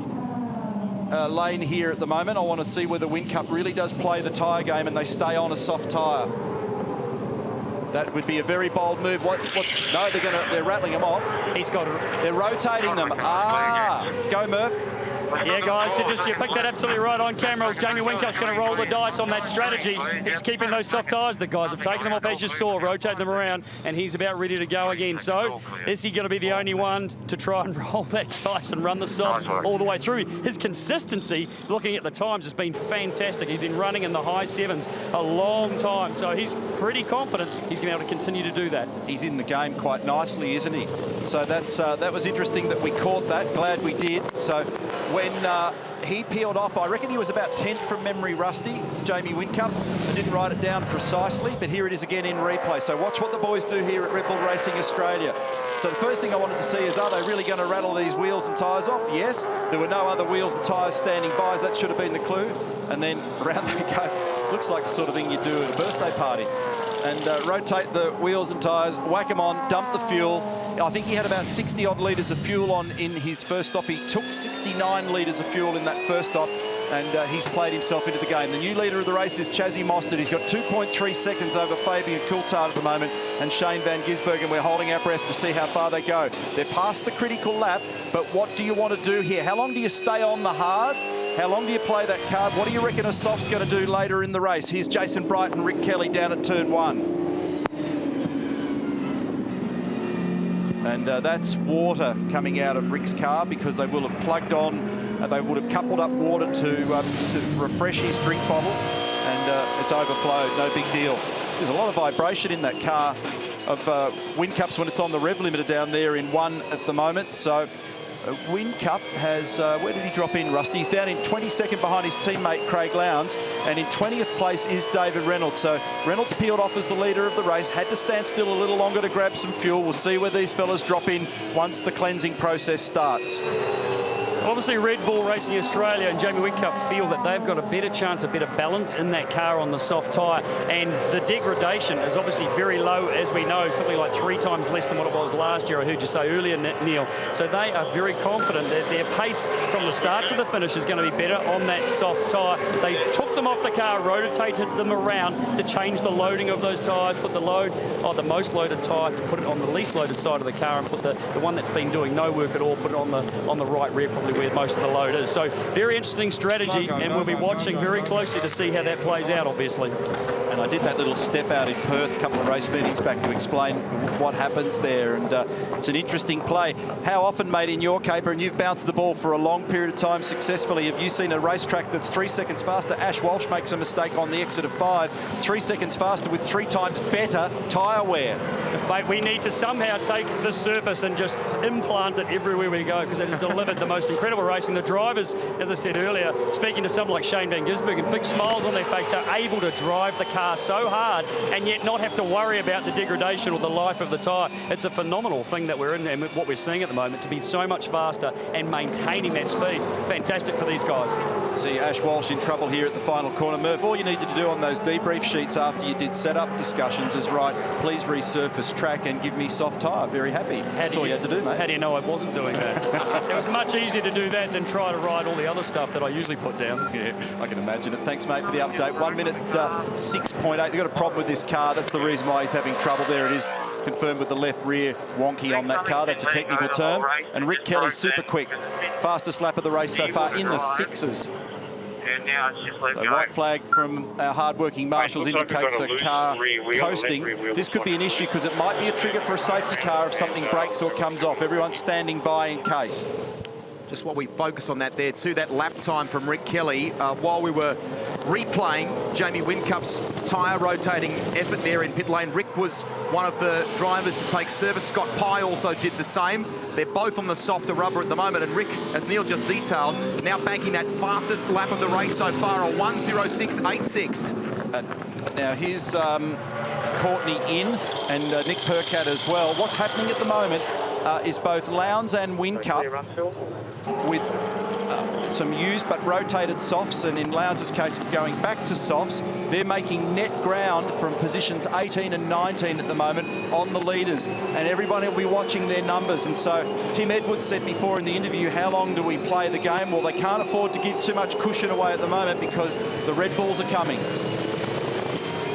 lane here at the moment, I want to see whether Whincup really does play the tyre game and they stay on a soft tyre. That would be a very bold move. No, they're rattling them off. He's got it. They're rotating them. Go Murph. Yeah, guys, you picked that absolutely right on camera. Jamie Whincup's going to roll the dice on that strategy. He's keeping those soft tyres. The guys have taken them off, as you saw, rotate them around, and he's about ready to go again. So is he going to be the only one to try and roll that dice and run the softs all the way through? His consistency, looking at the times, has been fantastic. He's been running in the high 7s a long time, so he's pretty confident he's going to be able to continue to do that. He's in the game quite nicely, isn't he? So that was interesting that we caught that. Glad we did. So when he peeled off, I reckon he was about 10th from memory, Rusty, Jamie Whincup. I didn't write it down precisely, but here it is again in replay. So watch what the boys do here at Red Bull Racing Australia. So the first thing I wanted to see is, are they really going to rattle these wheels and tyres off? Yes. There were no other wheels and tyres standing by. That should have been the clue. And then around they go. Looks like the sort of thing you do at a birthday party. And rotate the wheels and tyres, whack them on, dump the fuel. I think he had about 60 odd litres of fuel on in his first stop. He took 69 litres of fuel in that first stop. and he's played himself into the game. The new leader of the race is Chazzy Mostert. He's got 2.3 seconds over Fabian Coulthard at the moment and Shane Van Gisbergen. We're holding our breath to see how far they go. They're past the critical lap, but what do you want to do here? How long do you stay on the hard? How long do you play that card? What do you reckon a soft's going to do later in the race? Here's Jason Bright and Rick Kelly down at turn 1. And that's water coming out of Rick's car because they will have plugged on, they would have coupled up water to refresh his drink bottle, and it's overflowed, no big deal. There's a lot of vibration in that car of Whincups when it's on the rev limiter down there in 1 at the moment. So Whincup has, where did he drop in, Rusty? He's down in 22nd behind his teammate Craig Lowndes, and in 20th place is David Reynolds. So Reynolds peeled off as the leader of the race, had to stand still a little longer to grab some fuel. We'll see where these fellas drop in once the cleansing process starts. Obviously, Red Bull Racing Australia and Jamie Whincup feel that they've got a better chance, a better balance in that car on the soft tyre. And the degradation is obviously very low, as we know, something like 3 times less than what it was last year, I heard you say earlier, Neil. So they are very confident that their pace from the start to the finish is going to be better on that soft tyre. They took them off the car, rotated them around to change the loading of those tyres, put the load on the most loaded tyre to put it on the least loaded side of the car, and put the one that's been doing no work at all, put it on the right rear, probably where most of the load is. So very interesting strategy, and we'll be watching very closely to see how that plays out, obviously. And I did that little step out in Perth a couple of race meetings back to explain what happens there, and it's an interesting play. How often, mate, in your caper, and you've bounced the ball for a long period of time successfully, have you seen a racetrack that's 3 seconds faster? Ash Walsh makes a mistake on the exit of 5, 3 seconds faster with 3 times better tyre wear. Mate, we need to somehow take the surface and just implant it everywhere we go, because it has delivered the most incredible racing. The drivers, as I said earlier, speaking to someone like Shane Van Gisbergen, big smiles on their face. They're able to drive the car so hard and yet not have to worry about the degradation or the life of the tyre. It's a phenomenal thing that we're in and what we're seeing at the moment, to be so much faster and maintaining that speed. Fantastic for these guys. See Ash Walsh in trouble here at the final corner. Murph, all you needed to do on those debrief sheets after you did setup discussions is write, please resurface track and give me soft tyre. Very happy. That's all you had to do, mate. How do you know I wasn't doing that? It was much easier to do that than try to write all the other stuff that I usually put down. Yeah, I can imagine it. Thanks, mate, for the update. 1 minute 6.8. They've got a problem with this car. That's the reason why he's having trouble. There it is, confirmed with the left rear wonky on that car. That's a technical term. And Rick Kelly, super quick. Fastest lap of the race so far in the 6s. So white flag from our hard-working marshals indicates a car coasting. This could be an issue because it might be a trigger for a safety car if something breaks or comes off. Everyone's standing by in case. Just what we focus on that there too, that lap time from Rick Kelly. While we were replaying Jamie Whincup's tyre rotating effort there in pit lane, Rick was one of the drivers to take service. Scott Pye also did the same. They're both on the softer rubber at the moment, and Rick, as Neil just detailed, now banking that fastest lap of the race so far, a 1:06.86. Now here's Courtney in and Nick Percat as well. What's happening at the moment is both Lowndes and Whincup with some used but rotated softs, and in Lowndes' case going back to softs. They're making net ground from positions 18 and 19 at the moment on the leaders, and everybody will be watching their numbers. And so Tim Edwards said before in the interview, how long do we play the game? Well, they can't afford to give too much cushion away at the moment because the Red Bulls are coming.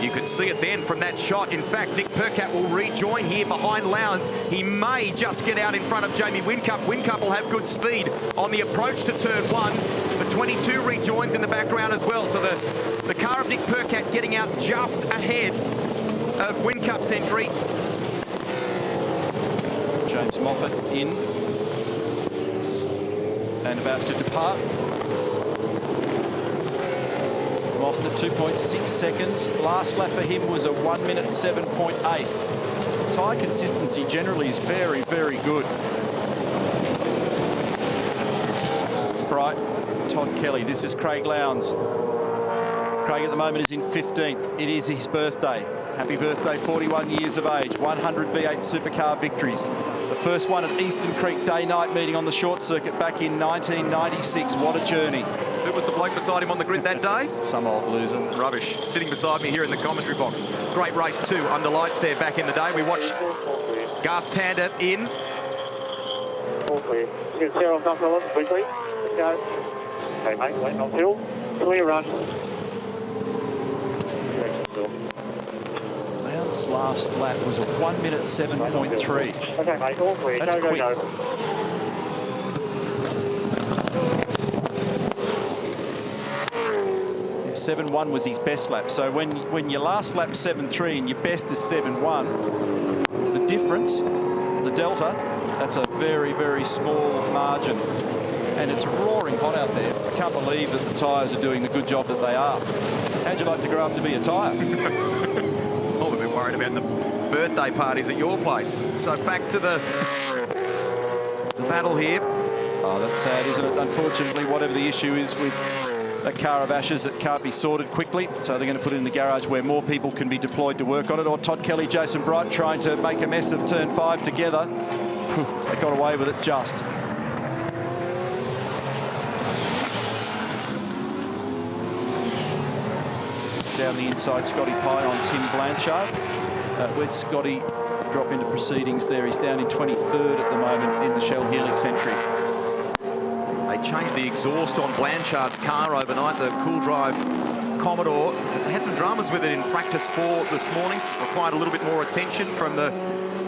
You could see it then from that shot. In fact, Nick Percat will rejoin here behind Lowndes. He may just get out in front of Jamie Whincup. Whincup will have good speed on the approach to turn 1. The 22 rejoins in the background as well. So the car of Nick Percat getting out just ahead of Whincup's entry. James Moffat in and about to depart. Lost at 2.6 seconds. Last lap for him was a 1 minute 7.8. Tyre consistency generally is very, very good. Bright, Todd Kelly. This is Craig Lowndes. Craig at the moment is in 15th. It is his birthday. Happy birthday, 41 years of age. 100 V8 supercar victories. The first one at Eastern Creek day-night meeting on the short circuit back in 1996. What a journey. Who was the bloke beside him on the grid that day? Some old loser. Rubbish. Sitting beside me here in the commentary box. Great race too, under lights there back in the day. We watched Garth Tander in. All clear. You can see where I'm coming from, quickly. Let's go. Okay, mate, wait on hill. Clear run. Lowndes' last lap was a 1 minute 7.3. Okay, mate, all clear. That's go, quick. go. 7.1 was his best lap. So when your last lap's 7.3 and your best is 7.1, the difference, the delta, that's a very, very small margin. And it's roaring hot out there. I can't believe that the tyres are doing the good job that they are. How'd you like to grow up to be a tyre? Well, we've been worried about the birthday parties at your place. So back to the battle here. Oh, that's sad, isn't it? Unfortunately, whatever the issue is with that car of Ashes, it can't be sorted quickly. So they're going to put it in the garage where more people can be deployed to work on it. Or Todd Kelly, Jason Bright trying to make a mess of turn 5 together. They got away with it just. Down the inside, Scotty Pye on Tim Blanchard. Where'd Scotty drop into proceedings there? He's down in 23rd at the moment in the Shell Helix entry. They changed the exhaust on Blanchard's car overnight, the Cool Drive Commodore. They had some dramas with it in practice 4 this morning. Required a little bit more attention from the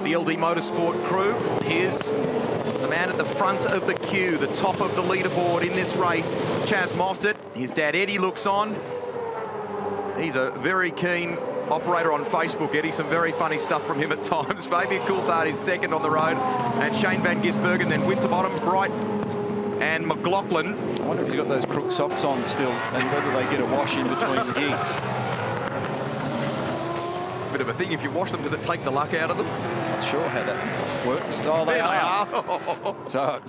LD Motorsport crew. Here's the man at the front of the queue, the top of the leaderboard in this race, Chaz Mostert. His dad Eddie looks on. He's a very keen operator on Facebook, Eddie. Some very funny stuff from him at times. Fabian Coulthard is second on the road. And Shane Van Gisbergen, then Winterbottom, Bright and McLaughlin. I wonder if he's got those crook socks on still and whether they get a wash in between the gigs. Bit of a thing. If you wash them, does it take the luck out of them? Not sure how that works. Oh, they are. So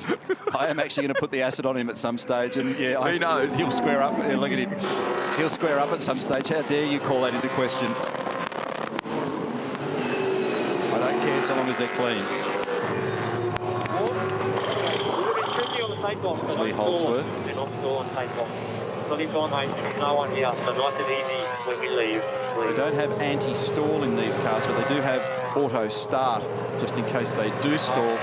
I am actually going to put the acid on him at some stage. And yeah, he knows. He'll square up. Yeah, look at him. He'll square up at some stage. How dare you call that into question? I don't care so long as they're clean. This is Lee Holdsworth. No one here, so nice and easy when we leave. They don't have anti-stall in these cars, but they do have auto start, just in case they do stall.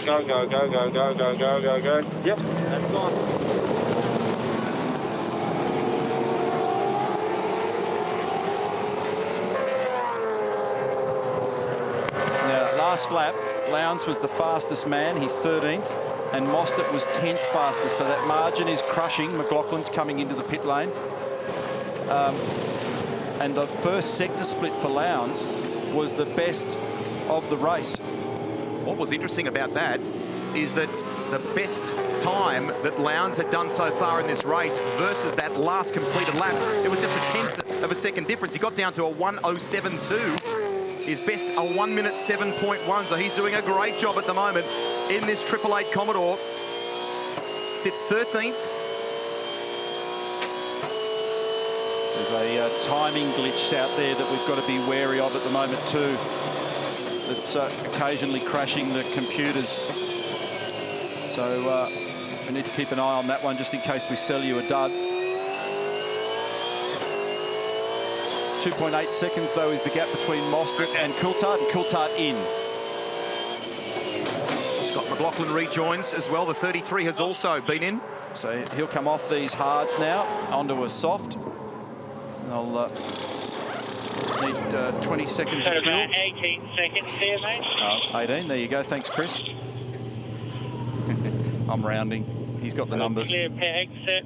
Go, go, go, go, go, go, go, go, go. Yep, that's gone. Now, last lap, Lowndes was the fastest man. He's 13th. And Mostert was 10th fastest, so that margin is crushing. McLaughlin's coming into the pit lane. And the first sector split for Lowndes was the best of the race. What was interesting about that is that the best time that Lowndes had done so far in this race versus that last completed lap, it was just a 10th of a second difference. He got down to a 1:07.2. His best, a 1 minute 7.1. So he's doing a great job at the moment in this 888 Commodore. Sits 13th. There's a timing glitch out there that we've got to be wary of at the moment too. That's occasionally crashing the computers. So we need to keep an eye on that one just in case we sell you a dud. 2.8 seconds though is the gap between Mostert and Coulthard in. Scott McLaughlin rejoins as well. The 33 has also been in. So he'll come off these hards now onto a soft. I'll need 20 seconds of fuel. 18 seconds here, mate. 18, there you go. Thanks, Chris. I'm rounding. He's got the numbers. Clear peg set.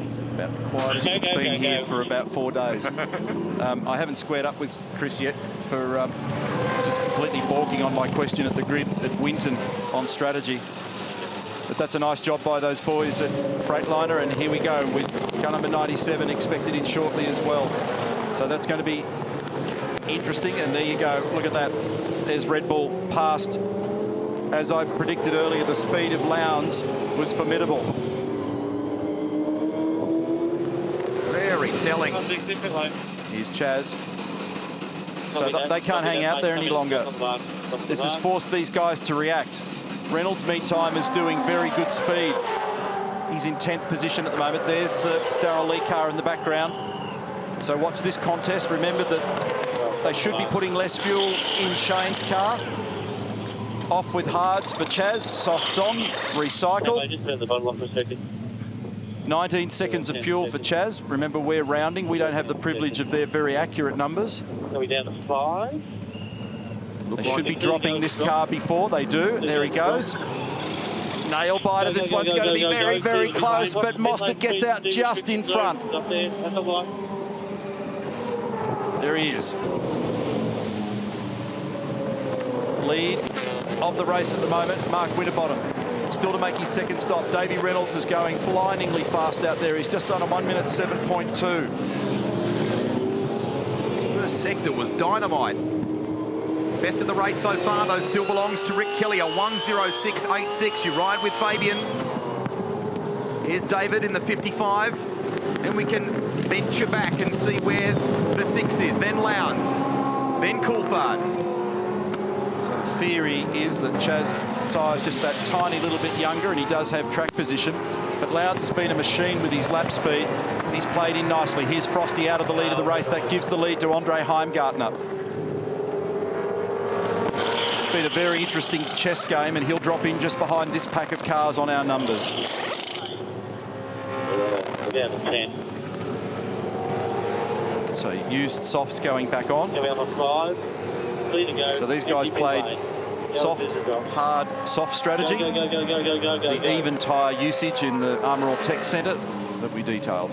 It's about the quietest it's been here for about 4 days. I haven't squared up with Chris yet for just completely balking on my question at the grid at Winton on strategy. But that's a nice job by those boys at Freightliner, and here we go with car number 97 expected in shortly as well. So that's going to be interesting, and there you go. Look at that. There's Red Bull past. As I predicted earlier, the speed of Lowndes was formidable. Very telling. Here's Chaz. So they can't hang out there any longer. This has forced these guys to react. Reynolds, meantime, is doing very good speed. He's in 10th position at the moment. There's the Darrell Lee car in the background. So watch this contest. Remember that They should be putting less fuel in Shane's car. Off with hards for Chaz, softs on, recycle. Just turn the bottle off for a second. 19 seconds of fuel for Chaz. Remember, we're rounding. We don't have the privilege of their very accurate numbers. Are we down to 5? They should be dropping this car before. They do. There he goes. Nail biter. This one's going to be very, very close, but Mostert gets out just in front. There he is. Lead of the race at the moment, Mark Winterbottom. Still to make his second stop. Davey Reynolds is going blindingly fast out there. He's just on a 1 minute 7.2. His first sector was dynamite. Best of the race so far, though, still belongs to Rick Kelly, a 1:06.86. You ride with Fabian. Here's David in the 55. Then we can venture back and see where the 6 is. Then Lowndes. Then Coulthard. So the theory is that Chaz Tyre's just that tiny little bit younger, and he does have track position. But Lowndes has been a machine with his lap speed. He's played in nicely. Here's Frosty out of the lead of the race. That gives the lead to Andre Heimgartner. It's been a very interesting chess game, and he'll drop in just behind this pack of cars on our numbers. We're down to 10. So used softs going back on. Go out on 5. Clear to go. So these guys played soft, hard, soft strategy. Go. The even tyre usage in the Armour All Tech Centre that we detailed.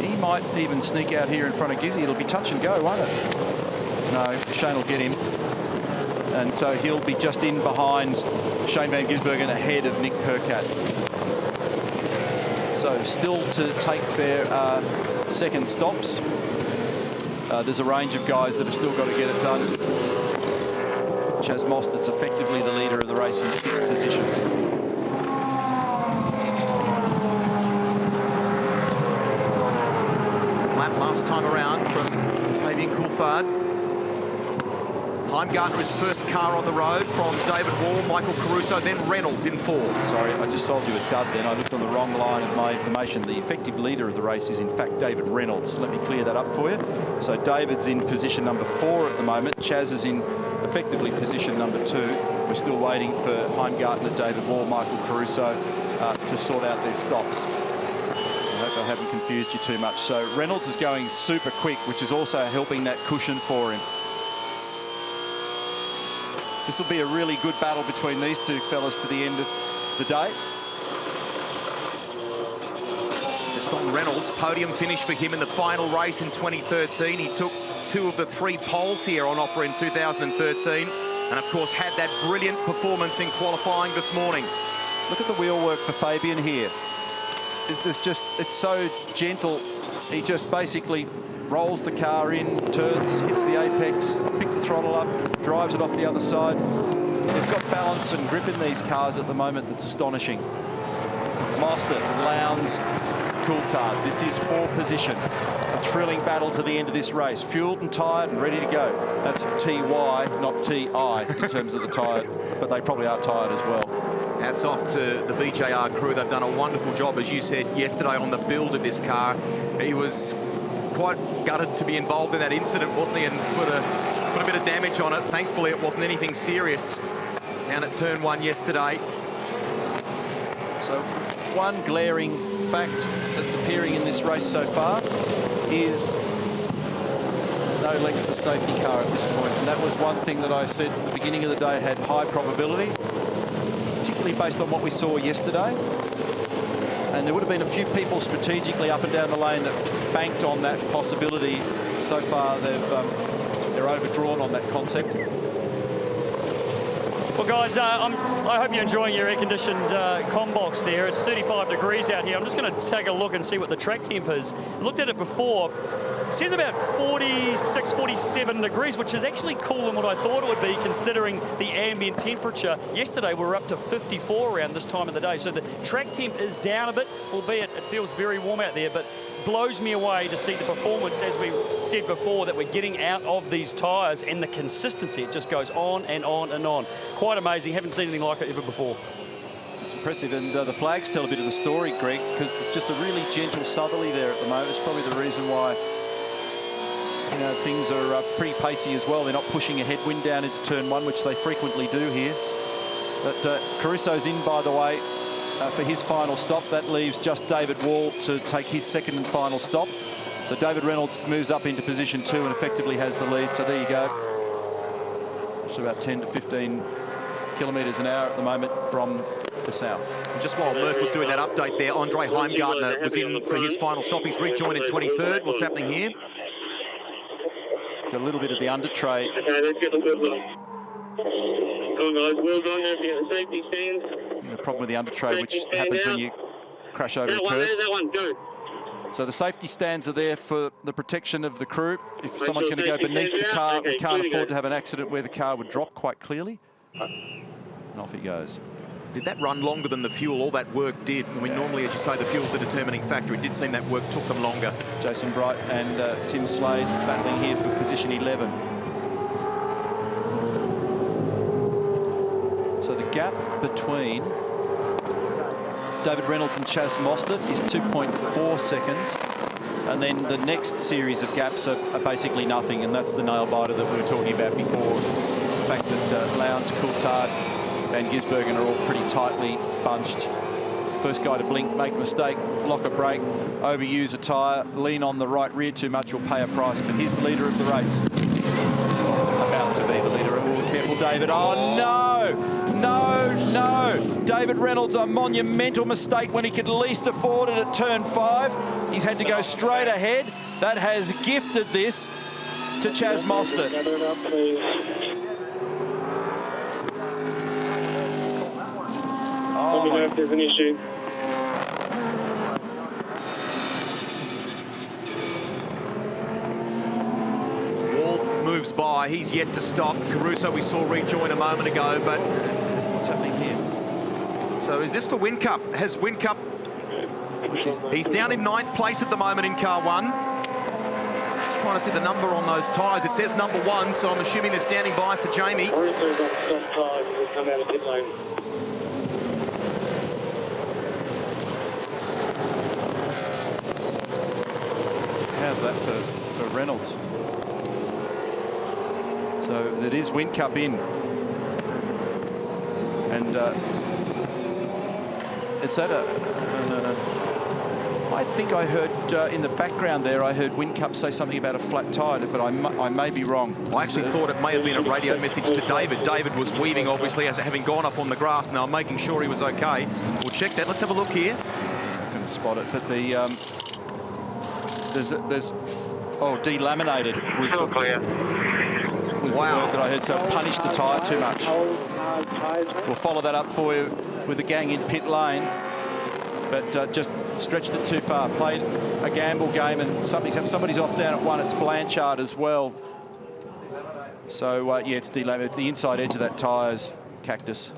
He might even sneak out here in front of Gizzy. It'll be touch and go, won't it? No, Shane will get him. And so he'll be just in behind Shane van Gisbergen, ahead of Nick Percat. So still to take their second stops. There's a range of guys that have still got to get it done. Chaz Mostert's effectively the leader of the race in 6th position. Lap last time around from Fabian Coulthard. Heimgartner, his first car on the road from David Wall, Michael Caruso, then Reynolds in 4th. Sorry, I just sold you a dud then. I looked on the wrong line of my information. The effective leader of the race is in fact David Reynolds. Let me clear that up for you. So David's in position number 4 at the moment. Chaz is in effectively position number 2. We're still waiting for Heimgartner, David Wall, Michael Caruso to sort out their stops. I hope I haven't confused you too much. So Reynolds is going super quick, which is also helping that cushion for him. This will be a really good battle between these two fellas to the end of the day. Just on Reynolds, podium finish for him in the final race in 2013. He took 2 of the 3 poles here on offer in 2013. And of course had that brilliant performance in qualifying this morning. Look at the wheel work for Fabian here. It's so gentle. He just basically rolls the car in, turns, hits the apex, picks the throttle up, drives it off the other side. They've got balance and grip in these cars at the moment that's astonishing. Mostert, Lowndes, Coulthard. This is for position. A thrilling battle to the end of this race. Fueled and tired and ready to go. That's TY, not TI in terms of the tired, but they probably are tired as well. Hats off to the BJR crew. They've done a wonderful job, as you said yesterday, on the build of this car. He was quite gutted to be involved in that incident, wasn't he, and put a bit of damage on it. Thankfully, it wasn't anything serious down at turn 1 yesterday. So one glaring fact that's appearing in this race so far is no Lexus safety car at this point, and that was one thing that I said at the beginning of the day had high probability, particularly based on what we saw yesterday. And there would have been a few people strategically up and down the lane that banked on that possibility. So far, they're overdrawn on that concept. Well, guys, I hope you're enjoying your air-conditioned comm box there. It's 35 degrees out here. I'm just going to take a look and see what the track temp is. I looked at it before. It says about 46, 47 degrees, which is actually cooler than what I thought it would be, considering the ambient temperature. Yesterday, we were up to 54 around this time of the day. So the track temp is down a bit, albeit it feels very warm out there, but blows me away to see the performance, as we said before, that we're getting out of these tyres, and the consistency. It just goes on and on and on. Quite amazing. Haven't seen anything like it ever before. It's impressive, and the flags tell a bit of the story, Greg, because it's just a really gentle southerly there at the moment. It's probably the reason why You know, things are pretty pacey as well. They're not pushing a headwind down into turn 1, which they frequently do here. But Caruso's in, by the way, for his final stop. That leaves just David Wall to take his second and final stop. So David Reynolds moves up into position 2 and effectively has the lead. So there you go. It's about 10 to 15 kilometres an hour at the moment from the south. And just while Murph was doing that update there, Andre Heimgartner was in for his final stop. He's rejoined in 23rd. What's happening here? Got a little bit of the under tray. Okay, let's get the good look. Come on, guys, wheels on there, get the safety stands. The problem with the under tray, which happens when you crash over the curbs. That one, go. So the safety stands are there for the protection of the crew. If someone's going to go beneath the car, we can't afford to have an accident where the car would drop quite clearly. And off he goes. Did that run longer than the fuel? All that work did. I mean, normally, as you say, the fuel's the determining factor. It did seem that work took them longer. Jason Bright and Tim Slade battling here for position 11. So the gap between David Reynolds and Chaz Mostert is 2.4 seconds. And then the next series of gaps are basically nothing, and that's the nail biter that we were talking about before. The fact that Lowndes, Coulthard, Van Gisbergen are all pretty tightly bunched. First guy to blink, make a mistake, lock a brake, overuse a tyre, lean on the right rear too much, will pay a price. But here's the leader of the race. About to be the leader. Oh, careful, David. Oh, no! No, no! David Reynolds, a monumental mistake when he could least afford it at turn 5. He's had to go straight ahead. That has gifted this to Chaz Mostert. Let me know if there's an issue. Wall moves by. He's yet to stop. Caruso we saw rejoin a moment ago, but what's happening here? So is this for Whincup? Has Whincup... He's down in 9th place at the moment in car 1. Just trying to see the number on those tyres. It says number 1, so I'm assuming they're standing by for Jamie. Caruso's got some tyres as they come out of pit lane. How's that for Reynolds? So it is Whincup in. And is that I think I heard in the background there, I heard Whincup say something about a flat tyre, but I may be wrong. I actually thought it may have been a radio message to David. David was weaving, obviously, as having gone up on the grass now, making sure he was okay. We'll check that. Let's have a look here. I couldn't spot it, but the there's delaminated was the word that I heard. So punish the tyre too much. We'll follow that up for you with the gang in pit lane, but just stretched it too far. Played a gamble game, and somebody's off down at 1. It's Blanchard as well. So yeah, it's delaminated. The inside edge of that tyre's cactus.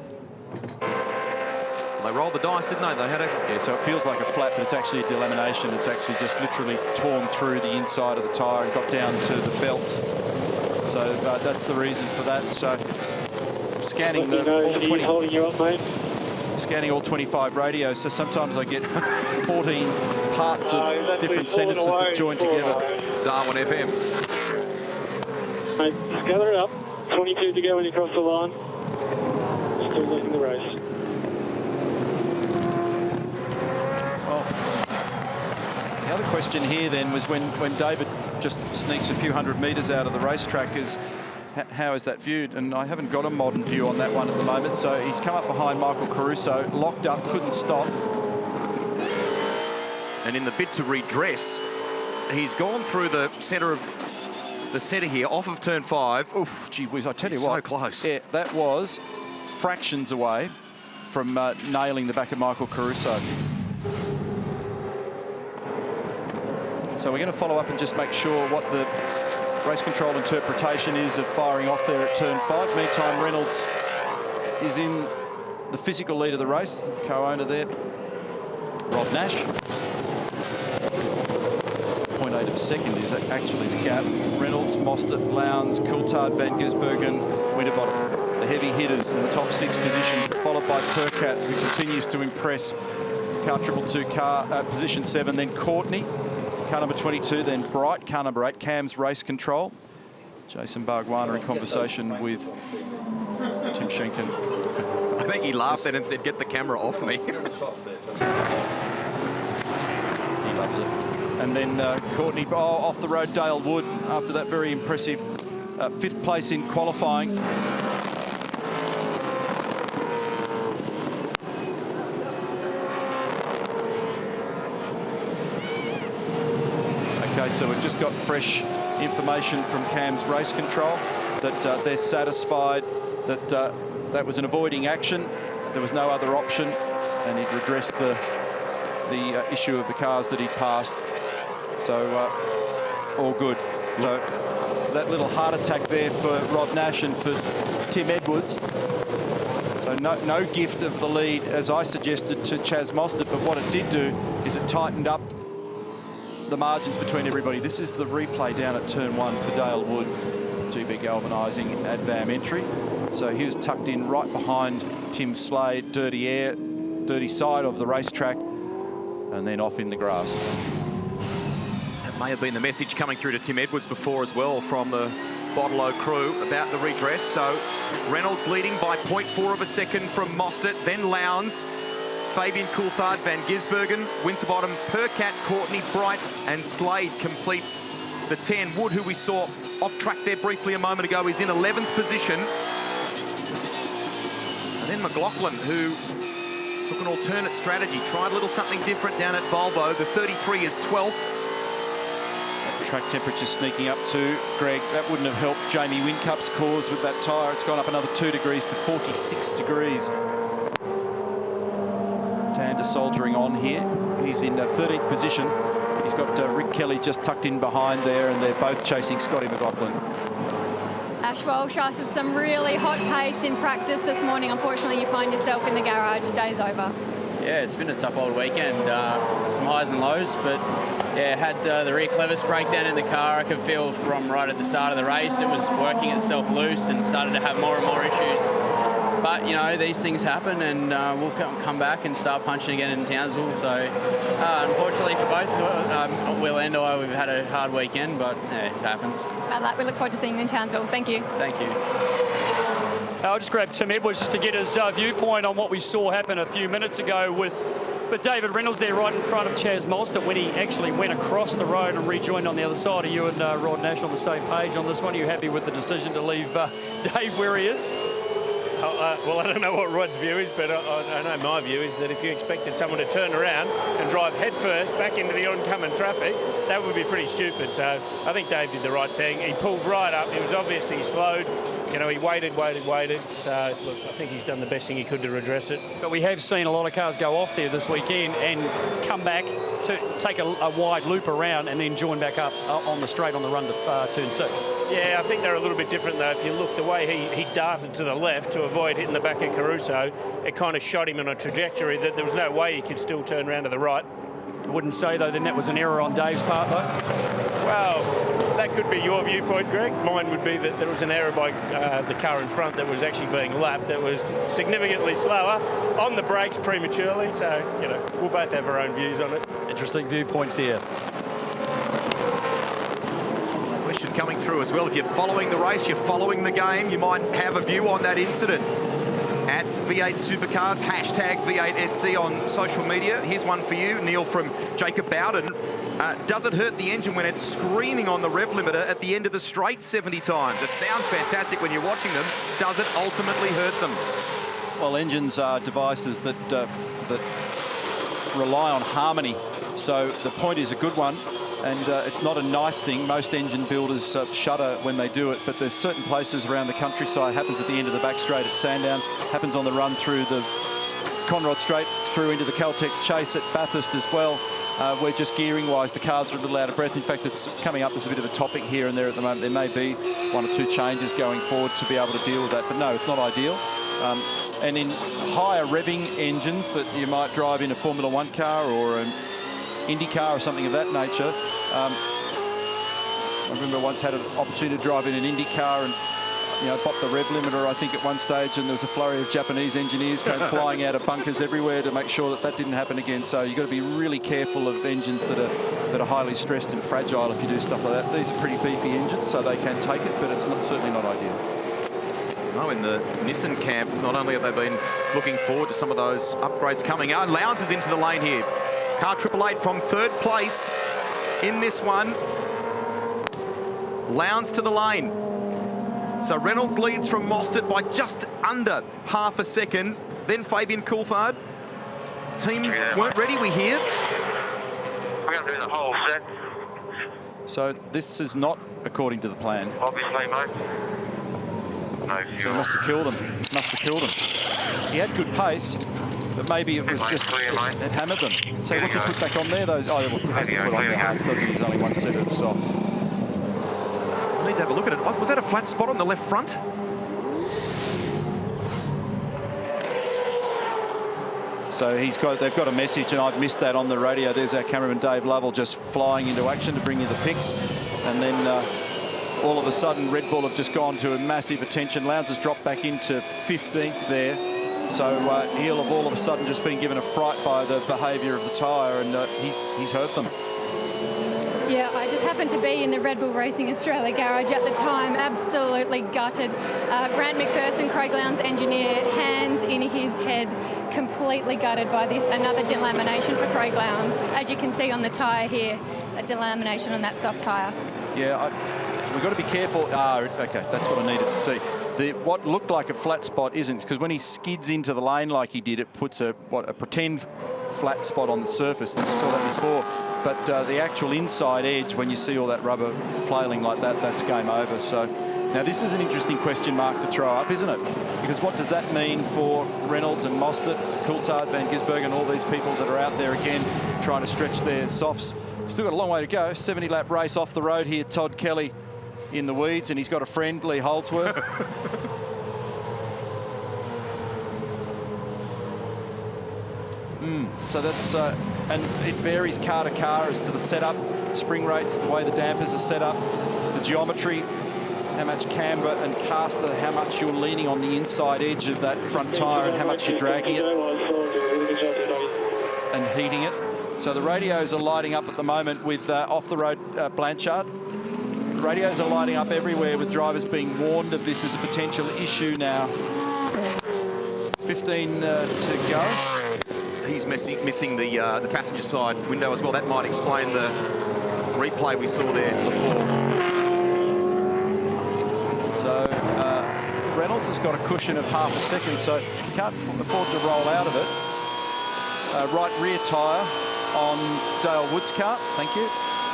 They rolled the dice, didn't they? They had a... Yeah, so it feels like a flat, but it's actually a delamination. It's actually just literally torn through the inside of the tyre and got down to the belts. So that's the reason for that. So scanning all 20... holding you up, mate? Scanning all 25 radios, so sometimes I get 14 parts of different sentences that join together. Darwin FM. Mate, just gather it up. 22 to go when you cross the line. Still losing the race. The other question here then was when David just sneaks a few hundred metres out of the racetrack is how is that viewed? And I haven't got a modern view on that one at the moment. So he's come up behind Michael Caruso, locked up, couldn't stop. And in the bid to redress, he's gone through the centre here, off of turn 5. Oof, gee whiz, I tell you what. So close. Yeah, that was fractions away from nailing the back of Michael Caruso. So we're going to follow up and just make sure what the race control interpretation is of firing off there at turn 5. Meantime, Reynolds is in the physical lead of the race. Co-owner there, Rob Nash. 0.8 of a second is actually the gap. Reynolds, Mostert, Lowndes, Coulthard, Van Gisbergen, Winterbottom. The heavy hitters in the top 6 positions, followed by Percat, who continues to impress. Car 222, position 7, then Courtney. car number 22, then Bright, car number 8, Cam's race control. Jason Bargwana in conversation with Tim Schenken. I think he laughed then and said, "Get the camera off me." He loves it. And then Courtney, off the road, Dale Wood, after that very impressive 5th place in qualifying. Okay, so we've just got fresh information from Cam's race control that they're satisfied that that was an avoiding action. There was no other option, and he'd redressed the issue of the cars that he'd passed. So all good. So that little heart attack there for Rod Nash and for Tim Edwards. So no gift of the lead, as I suggested, to Chaz Mostert, but what it did do is it tightened up the margins between everybody. This is the replay down at turn 1 for Dale Wood, GB Galvanising Advam entry. So he was tucked in right behind Tim Slade, dirty side of the racetrack, and then off in the grass. That may have been the message coming through to Tim Edwards before as well from the Bottle crew about the redress. So Reynolds leading by 0.4 of a second from Mostert, then Lowndes, Fabian Coulthard, Van Gisbergen, Winterbottom, Percat, Courtney, Bright, and Slade completes the 10. Wood, who we saw off track there briefly a moment ago, is in 11th position. And then McLaughlin, who took an alternate strategy, tried a little something different down at Volvo. The 33 is 12th. Track temperature sneaking up too, Greg. That wouldn't have helped Jamie Whincup's cause with that tyre. It's gone up another 2 degrees to 46 degrees. Tander soldiering on here. He's in 13th position. He's got Rick Kelly just tucked in behind there, and they're both chasing Scotty McLaughlin. Ash Walsh, after some really hot pace in practice this morning, unfortunately you find yourself in the garage. Day's over. Yeah, it's been a tough old weekend. Some highs and lows, but yeah, had the rear clevis breakdown in the car. I could feel from right at the start of the race it was working itself loose and started to have more and more issues. But, you know, these things happen, and we'll come back and start punching again in Townsville. So, unfortunately for both, Will and I, we've had a hard weekend, but yeah, it happens. Bad luck. We look forward to seeing you in Townsville. Thank you. Thank you. I'll just grab Tim Edwards just to get his viewpoint on what we saw happen a few minutes ago with David Reynolds there right in front of Chaz Mostert when he actually went across the road and rejoined on the other side. Are you and Rod Nash on the same page on this one? Are you happy with the decision to leave Dave where he is? Well, I don't know what Rod's view is, but I know my view is that if you expected someone to turn around and drive headfirst back into the oncoming traffic, that would be pretty stupid. So I think Dave did the right thing. He pulled right up. He was obviously slowed. You know, he waited. So, look, I think he's done the best thing he could to redress it. But we have seen a lot of cars go off there this weekend and come back to take a wide loop around and then join back up on the straight on the run to turn 6. Yeah, I think they're a little bit different, though. If you look the way he darted to the left to avoid hitting the back of Caruso, it kind of shot him on a trajectory that there was no way he could still turn around to the right. I wouldn't say, though, then that was an error on Dave's part, though? Well, that could be your viewpoint, Greg. Mine would be that there was an error by the car in front that was actually being lapped that was significantly slower on the brakes prematurely. So, you know, we'll both have our own views on it. Interesting viewpoints here. Question coming through as well. If you're following the race, you're following the game, you might have a view on that incident. At V8 Supercars, hashtag V8SC on social media. Here's one for you, Neil, from Jacob Bowden. Does it hurt the engine when it's screaming on the rev limiter at the end of the straight 70 times? It sounds fantastic when you're watching them. Does it ultimately hurt them? Well, engines are devices that rely on harmony. So the point is a good one. And it's not a nice thing. Most engine builders shudder when they do it, but there's certain places around the countryside. Happens at the end of the back straight at Sandown, happens on the run through the Conrod Straight, through into the Caltex Chase at Bathurst as well, where just gearing-wise, the cars are a little out of breath. In fact, it's coming up as a bit of a topic here and there at the moment. There may be 1 or 2 changes going forward to be able to deal with that, but no, it's not ideal. And in higher revving engines that you might drive in a Formula 1 car or an Indy car or something of that nature. I remember I once had an opportunity to drive in an Indy car, and you know, bopped the rev limiter, I think, at one stage, and there was a flurry of Japanese engineers going flying out of bunkers everywhere to make sure that that didn't happen again. So you've got to be really careful of engines that are highly stressed and fragile if you do stuff like that. These are pretty beefy engines, so they can take it, but it's certainly not ideal. No, in the Nissan camp, not only have they been looking forward to some of those upgrades coming out, Lowndes is into the lane here. Car 888 from third place in this one. Lowndes to the lane. So Reynolds leads from Mostert by just under half a second. Then Fabian Coulthard. Team weren't ready, we hear. We're going to do the whole set. So this is not according to the plan. Obviously, mate. No fuel. So he must have killed him. Must have killed him. He had good pace, but maybe it was just it hammered them. So what's he put back on there? Those, oh, he has to put on the hards, doesn't he? There's only one set of softs. I need to have a look at it. Was that a flat spot on the left front? So they've got a message, and I've missed that on the radio. There's our cameraman Dave Lovell just flying into action to bring you the pics, and then all of a sudden Red Bull have just gone to a massive attention. Lowndes has dropped back into 15th there, so he'll have all of a sudden just been given a fright by the behaviour of the tyre, and he's hurt them. Yeah, I just happened to be in the Red Bull Racing Australia garage at the time, absolutely gutted. Grant McPherson, Craig Lowndes' engineer, hands in his head, completely gutted by this. Another delamination for Craig Lowndes. As you can see on the tyre here, a delamination on that soft tyre. Yeah, we've got to be careful. Okay, that's what I needed to see. What looked like a flat spot isn't, because when he skids into the lane like he did, it puts a pretend flat spot on the surface. We saw that before. But the actual inside edge, when you see all that rubber flailing like that, that's game over. So now this is an interesting question mark to throw up, isn't it? Because what does that mean for Reynolds and Mostert, Coulthard, Van Gisbergen, and all these people that are out there again trying to stretch their softs? Still got a long way to go. 70-lap race off the road here. Todd Kelly in the weeds, and he's got a friend, Lee Holdsworth. So that's, and it varies car to car as to the setup, spring rates, the way the dampers are set up, the geometry, how much camber and caster, how much you're leaning on the inside edge of that front tyre and how much you're dragging it and heating it. So the radios are lighting up at the moment with off-the-road Blanchard. The radios are lighting up everywhere with drivers being warned of this as a potential issue now. 15 to go. He's missing the passenger side window as well. That might explain the replay we saw there before. So Reynolds has got a cushion of half a second, so you can't afford to roll out of it. Right rear tyre on Dale Wood's car, thank you.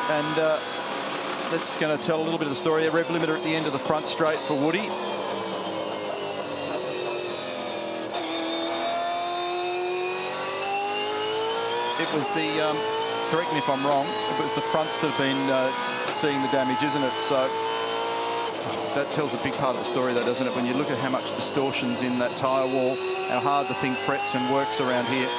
And that's going to tell a little bit of the story. A rev limiter at the end of the front straight for Woody. It was the, correct me if I'm wrong, it was the fronts that have been seeing the damage, isn't it? So that tells a big part of the story, though, doesn't it? When you look at how much distortion's in that tyre wall, how hard the thing frets and works around here.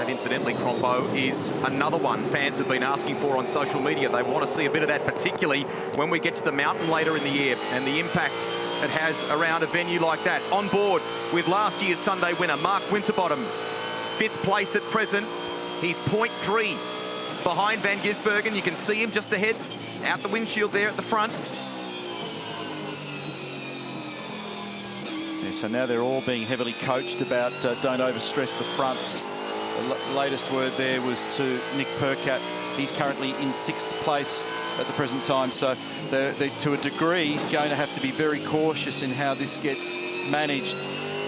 And incidentally, Crompo is another one fans have been asking for on social media. They want to see a bit of that, particularly when we get to the mountain later in the year and the impact it has around a venue like that. On board with last year's Sunday winner, Mark Winterbottom, 5th place at present. He's 0.3 behind Van Gisbergen. You can see him just ahead, out the windshield there at the front. Yeah, so now they're all being heavily coached about don't overstress the fronts. The latest word there was to Nick Percat. He's currently in 6th place at the present time, so they're to a degree going to have to be very cautious in how this gets managed.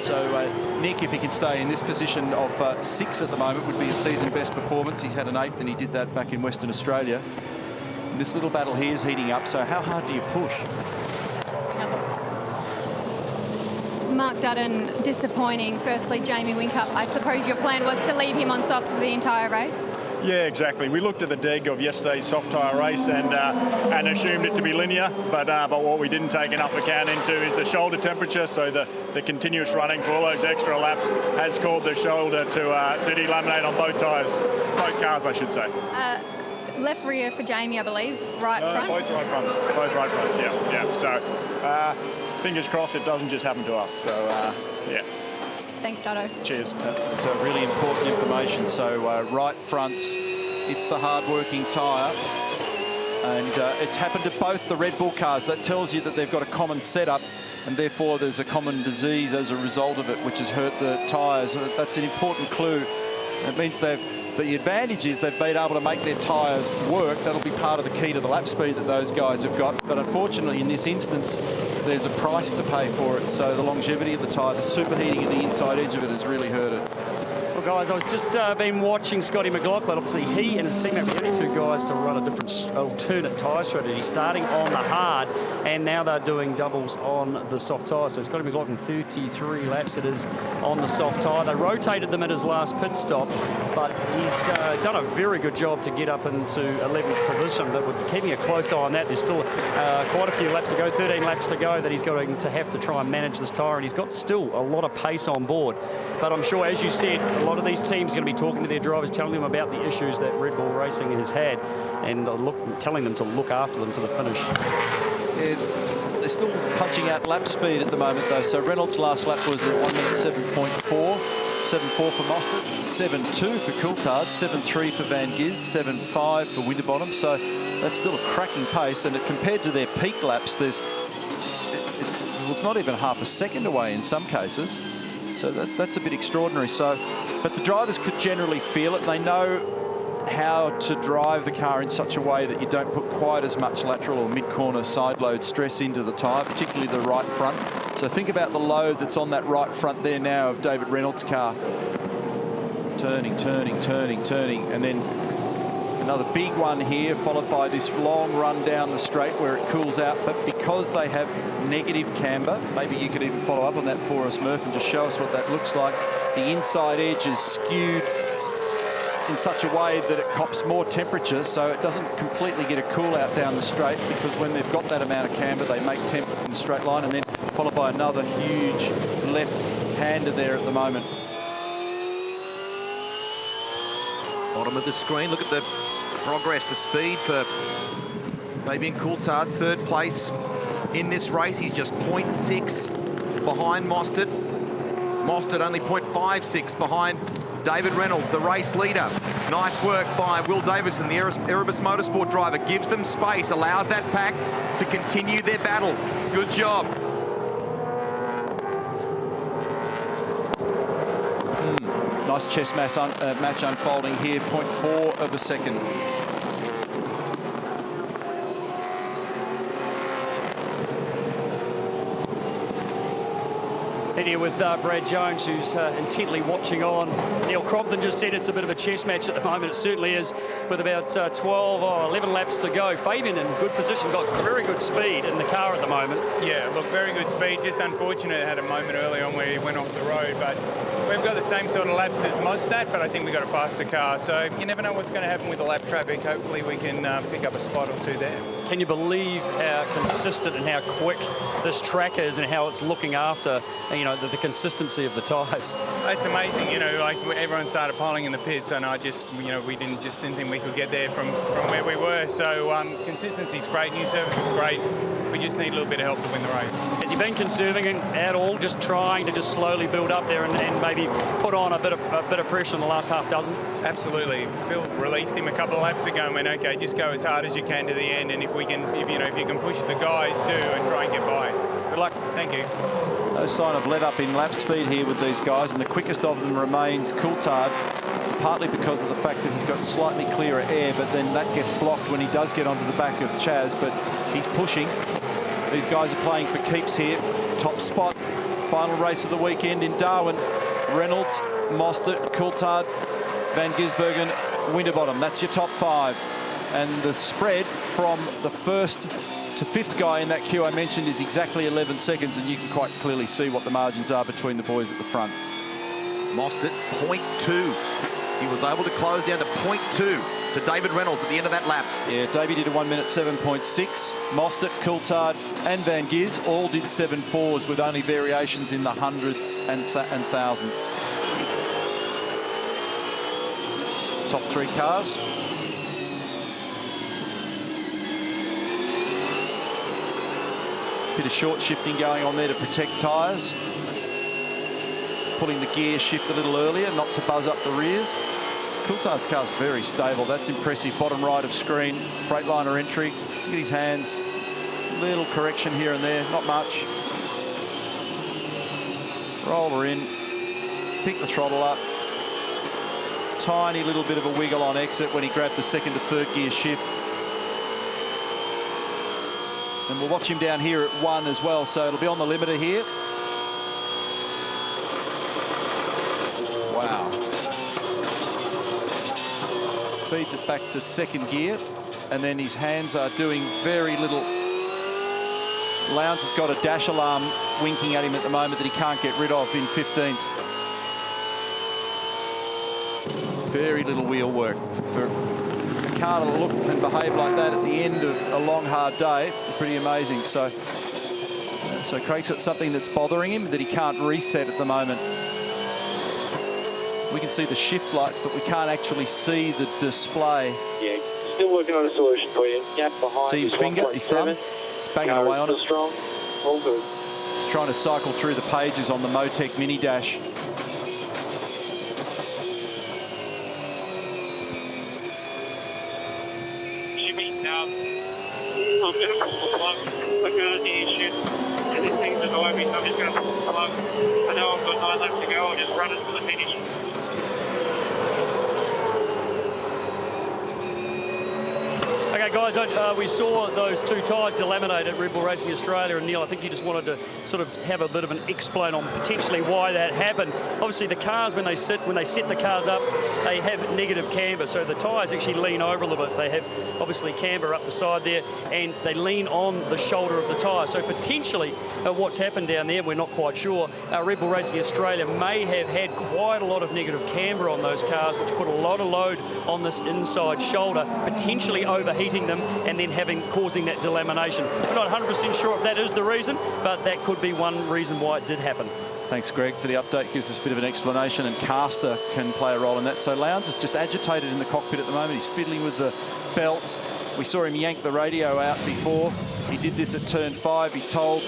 So Nick, if he can stay in this position of 6 at the moment, would be a season best performance. He's had an 8th and he did that back in Western Australia. And this little battle here is heating up, so how hard do you push? Mark Dutton, disappointing. Firstly, Jamie Whincup, I suppose your plan was to leave him on softs for the entire race? Yeah, exactly. We looked at the DEG of yesterday's soft tyre race and assumed it to be linear, but what we didn't take enough account into is the shoulder temperature. So the continuous running for all those extra laps has caused the shoulder to delaminate on both tyres, both cars, I should say. left rear for Jamie, I believe. Right front? Both right fronts. Both right fronts, yeah. So, fingers crossed it doesn't just happen to us. So, yeah. Thanks, Dado. Cheers. So really important information. So right front, it's the hard-working tyre. And it's happened to both the Red Bull cars. That tells you that they've got a common setup, and therefore there's a common disease as a result of it, which has hurt the tyres. That's an important clue. It means the advantage is they've been able to make their tyres work. That'll be part of the key to the lap speed that those guys have got. But unfortunately, in this instance, there's a price to pay for it. So the longevity of the tyre, the superheating of the inside edge of it has really hurt it. Well, guys, I was just been watching Scotty McLaughlin. Obviously, he and his teammate were the only two guys to run a different alternate tyre strategy, starting on the hard, and now they're doing doubles on the soft tyre. So Scotty McLaughlin, 33 laps it is on the soft tyre. They rotated them at his last pit stop, but he's done a very good job to get up into 11th position. But we're keeping a close eye on that. There's still quite a few laps to go, 13 laps to go, that he's going to have to try and manage this tyre, and he's got still a lot of pace on board. But I'm sure, as you said, a lot of these teams are going to be talking to their drivers, telling them about the issues that Red Bull Racing has had, and telling them to look after them to the finish. They're still punching out lap speed at the moment, though. So Reynolds' last lap was at 1 minute 7.4. 7.4 for Mostert, 7.2 for Coulthard, 7.3 for Van Giz, 7.5 for Winterbottom. So that's still a cracking pace, and compared to their peak laps, it's not even half a second away in some cases. So that's a bit extraordinary. So, but the drivers could generally feel it. They know how to drive the car in such a way that you don't put quite as much lateral or mid-corner side load stress into the tyre, particularly the right front. So think about the load that's on that right front there now of David Reynolds' car. Turning, and then another big one here, followed by this long run down the straight where it cools out. But because they have negative camber, maybe you could even follow up on that for us, Murph, and just show us what that looks like. The inside edge is skewed in such a way that it cops more temperature, so it doesn't completely get a cool out down the straight, because when they've got that amount of camber, they make temp in a straight line, and then followed by another huge left-hander there at the moment. Bottom of the screen, look at the progress, the speed for Fabian Coulthard, third place in this race. He's just 0.6 behind Mostert. Mostert only 0.56 behind David Reynolds, the race leader. Nice work by Will Davison, the Erebus Motorsport driver. Gives them space, allows that pack to continue their battle. Good job. Nice chess match unfolding here, 0.4 of a second. Here with Brad Jones, who's intently watching on. Neil Crompton just said it's a bit of a chess match at the moment. It certainly is, with about 12 or 11 laps to go. Fabian in good position, got very good speed in the car at the moment. Yeah, look, very good speed. Just unfortunate it had a moment early on where he went off the road, but we've got the same sort of laps as Mostert, but I think we've got a faster car. So you never know what's going to happen with the lap traffic. Hopefully we can pick up a spot or two there. Can you believe how consistent and how quick this track is, and how it's looking after, you know, the consistency of the tyres? It's amazing, you know, like everyone started piling in the pits, and I just, you know, we didn't think we could get there from where we were. So consistency's great, new service is great. We just need a little bit of help to win the race. Has he been conserving at all, just trying to just slowly build up there and maybe put on a bit of pressure in the last half dozen? Absolutely. Phil released him a couple of laps ago and went, okay, just go as hard as you can to the end, and if you can push the guys, do, and try and get by. Good luck. Thank you. No sign of let up in lap speed here with these guys, and the quickest of them remains Coulthard, partly because of the fact that he's got slightly clearer air, but then that gets blocked when he does get onto the back of Chaz, but he's pushing. These guys are playing for keeps here. Top spot, final race of the weekend in Darwin. Reynolds, Mostert, Coulthard, Van Gisbergen, Winterbottom. That's your top five. And the spread from the first to fifth guy in that queue I mentioned is exactly 11 seconds, and you can quite clearly see what the margins are between the boys at the front. Mostert, 0.2. He was able to close down to 0.2 to David Reynolds at the end of that lap. Yeah, Davey did a 1 minute 7.6. Mostert, Coulthard and Van Giz all did 7.4s with only variations in the hundreds and thousandths. Top three cars. Bit of short shifting going on there to protect tyres. Pulling the gear shift a little earlier, not to buzz up the rears. Coulthard's car's very stable. That's impressive. Bottom right of screen, Freightliner entry. Look at his hands. Little correction here and there, not much. Roller in, pick the throttle up. Tiny little bit of a wiggle on exit when he grabbed the second to third gear shift. And we'll watch him down here at 1 as well, so it'll be on the limiter here. Wow. Feeds it back to second gear, and then his hands are doing very little. Lowndes has got a dash alarm winking at him at the moment that he can't get rid of in 15th. Very little wheel work for a car to look and behave like that at the end of a long, hard day. Pretty amazing. So Craig's got something that's bothering him that he can't reset at the moment. We can see the shift lights, but we can't actually see the display. Yeah, still working on a solution for you. Gap behind. See his finger, his thumb? He's banging away on it. Strong. All good. He's trying to cycle through the pages on the Motec Mini Dash. Jimmy, I'm going to pull the plug. I can't hear shit. And this thing's annoying me, so I'm just going to pull the plug. I know I've got 9 laps to go. I'll just run it to the finish. Okay, guys, we saw those two tyres delaminate at Red Bull Racing Australia, and Neil, I think you just wanted to sort of have a bit of an explain on potentially why that happened. Obviously, the cars, when they set the cars up, they have negative camber, so the tyres actually lean over a little bit. They have obviously camber up the side there, and they lean on the shoulder of the tyre. So potentially, what's happened down there, we're not quite sure. Red Bull Racing Australia may have had quite a lot of negative camber on those cars, which put a lot of load on this inside shoulder, potentially overheating them and then causing that delamination. We're not 100% sure if that is the reason, but that could be one reason why it did happen. Thanks, Greg, for the update. Gives us a bit of an explanation, and caster can play a role in that. So Lowndes is just agitated in the cockpit at the moment. He's fiddling with the belts. We saw him yank the radio out before. He did this at turn 5. He told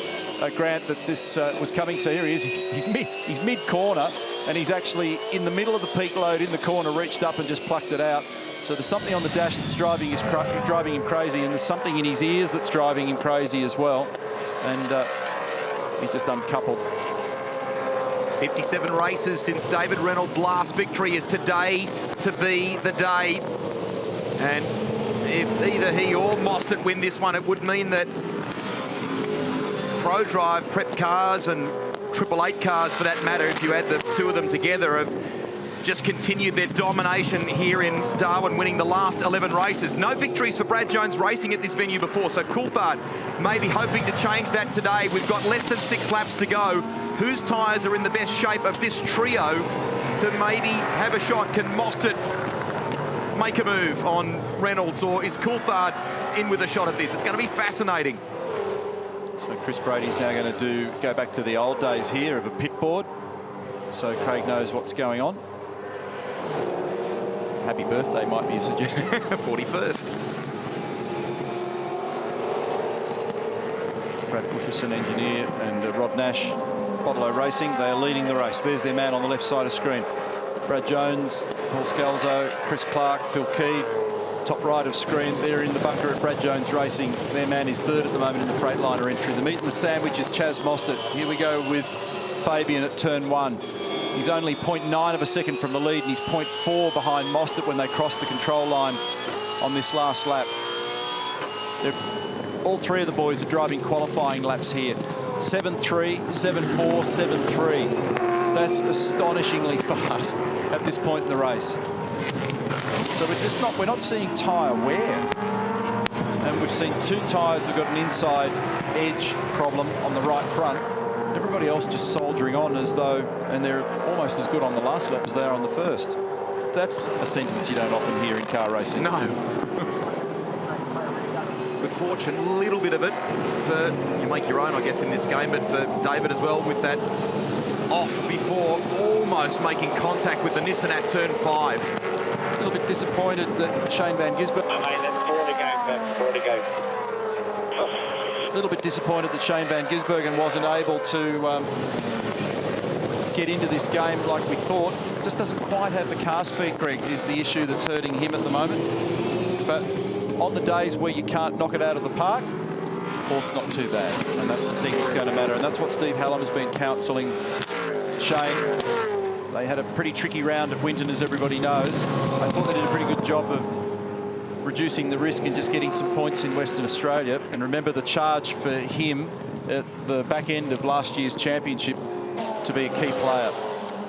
Grant that this was coming. So here he is. He's mid-corner, and he's actually in the middle of the peak load in the corner, reached up and just plucked it out. So there's something on the dash that's driving him crazy, and there's something in his ears that's driving him crazy as well. And he's just uncoupled. 57 races since David Reynolds' last victory. Is today to be the day? And if either he or Mostert win this one, it would mean that ProDrive prep cars and 888 cars, for that matter, if you add the two of them together, have just continued their domination here in Darwin, winning the last 11 races. No victories for Brad Jones Racing at this venue before, so Coulthard may be hoping to change that today. We've got less than 6 laps to go. Whose tyres are in the best shape of this trio to maybe have a shot? Can Mostert make a move on Reynolds, or is Coulthard in with a shot at this? It's going to be fascinating. So Chris Brady's now going to go back to the old days here of a pit board, so Craig knows what's going on. Happy birthday might be a suggestion. 41st. Brad Busherson, engineer, and Rod Nash, Bottle Racing. They are leading the race. There's their man on the left side of screen. Brad Jones, Paul Scalzo, Chris Clark, Phil Key. Top right of screen, they're in the bunker at Brad Jones Racing. Their man is third at the moment in the Freightliner entry. The meat and the sandwich is Chaz Mostert. Here we go with Fabian at turn 1. He's only 0.9 of a second from the lead, and he's 0.4 behind Mostert when they cross the control line on this last lap. All three of the boys are driving qualifying laps here. 7.3, 7.4, 7.3. That's astonishingly fast at this point in the race. So we're not seeing tyre wear. And we've seen 2 tyres that got an inside edge problem on the right front. Everybody else just soldiering on as though, and they're almost as good on the last lap as they are on the first. That's a sentence you don't often hear in car racing. No. Good fortune, a little bit of it for, you make your own, I guess, in this game, but for David as well with that off before almost making contact with the Nissan at turn 5. A little bit disappointed that Shane Van Gisbergen... I made that 4 to go, Pat, 4 to go. A little bit disappointed that Shane van Gisbergen wasn't able to get into this game like we thought. Just doesn't quite have the car speed, Greg, is the issue that's hurting him at the moment. But on the days where you can't knock it out of the park, fourth's not too bad, and that's the thing that's going to matter. And that's what Steve Hallam has been counselling Shane. They had a pretty tricky round at Winton, as everybody knows. I thought they did a pretty good job of reducing the risk and just getting some points in Western Australia. And remember the charge for him at the back end of last year's championship to be a key player.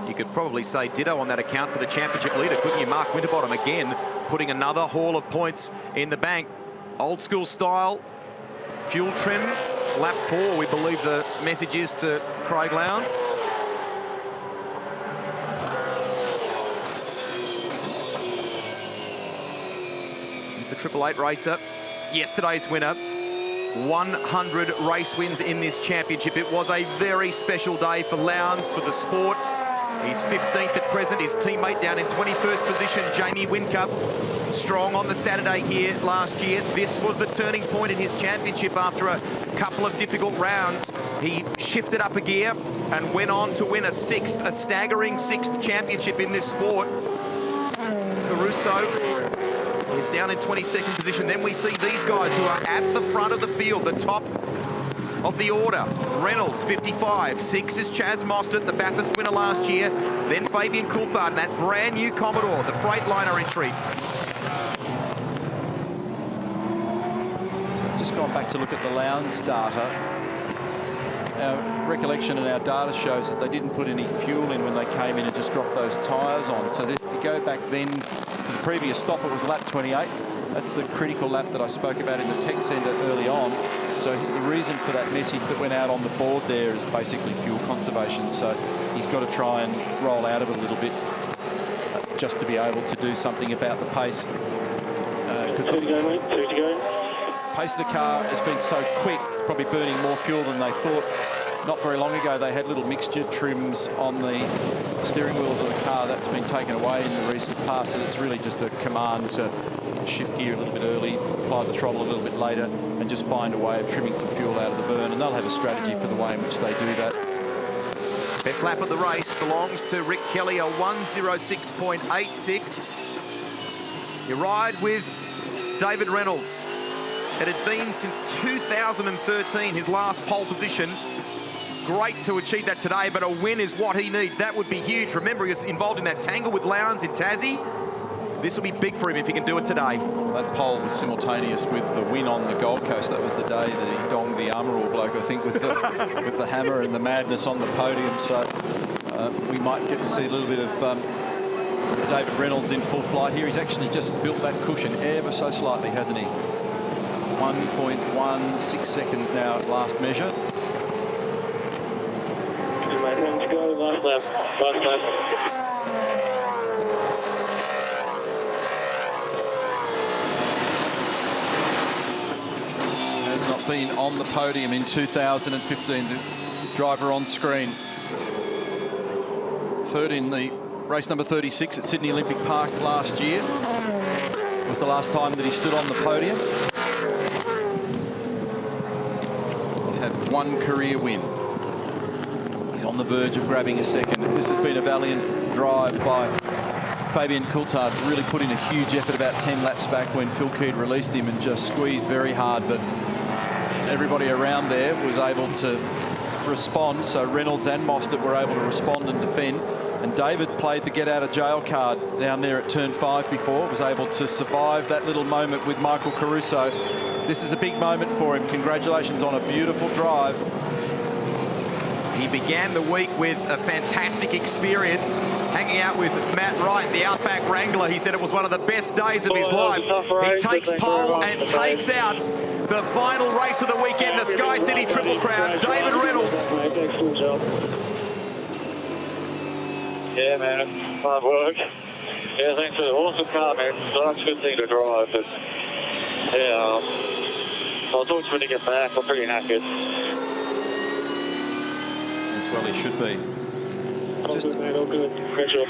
You could probably say ditto on that account for the championship leader, couldn't you? Mark Winterbottom again putting another haul of points in the bank. Old school style, fuel trim, lap 4, we believe the message is to Craig Lowndes. He's the Triple Eight racer, yesterday's winner. 100 race wins in this championship. It was a very special day for Lowndes, for the sport. He's 15th at present. His teammate down in 21st position, Jamie Whincup, strong on the Saturday here last year. This was the turning point in his championship after a couple of difficult rounds. He shifted up a gear and went on to win a staggering sixth championship in this sport. Caruso is down in 22nd position. Then we see these guys who are at the front of the field, the top of the order. Reynolds, 55. 6 is Chaz Mostert, the Bathurst winner last year. Then Fabian Coulthard in that brand new Commodore, the Freightliner entry. So I've just gone back to look at the Lowndes data. Our recollection and our data shows that they didn't put any fuel in when they came in and just dropped those tyres on. So if you go back then to the previous stop, it was lap 28. That's the critical lap that I spoke about in the tech centre early on. So the reason for that message that went out on the board there is basically fuel conservation. So he's got to try and roll out of it a little bit just to be able to do something about the pace. Because the pace of the car has been so quick, it's probably burning more fuel than they thought. Not very long ago, they had little mixture trims on the steering wheels of the car. That's been taken away in the recent past, and it's really just a command to shift gear a little bit early, apply the throttle a little bit later, and just find a way of trimming some fuel out of the burn. And they'll have a strategy for the way in which they do that. Best lap of the race belongs to Rick Kelly, a 1:06.86. You ride with David Reynolds. It had been since 2013, his last pole position. Great to achieve that today, but a win is what he needs. That would be huge. Remember, he was involved in that tangle with Lowndes in Tassie. This will be big for him if he can do it today. That pole was simultaneous with the win on the Gold Coast. That was the day that he donged the Armour All bloke, I think, with the with the hammer and the madness on the podium. So we might get to see a little bit of David Reynolds in full flight here. He's actually just built that cushion ever so slightly, hasn't he? 1.16 seconds now at last measure. Ready to go, last lap. Has not been on the podium in 2015, the driver on screen. Third in the race number 36 at Sydney Olympic Park last year. It was the last time that he stood on the podium. He's had one career win. He's on the verge of grabbing a second. This has been a valiant drive by Fabian Coulthard. Really put in a huge effort about 10 laps back when Phil Keed released him and just squeezed very hard, but everybody around there was able to respond. So Reynolds and Mostert were able to respond and defend. And David played the get out of jail card down there at turn 5 before, was able to survive that little moment with Michael Caruso. This is a big moment for him. Congratulations on a beautiful drive. He began the week with a fantastic experience, hanging out with Matt Wright, the Outback Wrangler. He said it was one of the best days of his life. He takes pole and takes out the final race of the weekend, the Sky City Triple Crown. David Reynolds. Excellent job. Yeah, man, hard work. Yeah, thanks for the awesome car, man. Such a good thing to drive. But, yeah, I'll talk to you when you get back. I'm pretty knackered. As well he should be. All good, man, all good. Great job.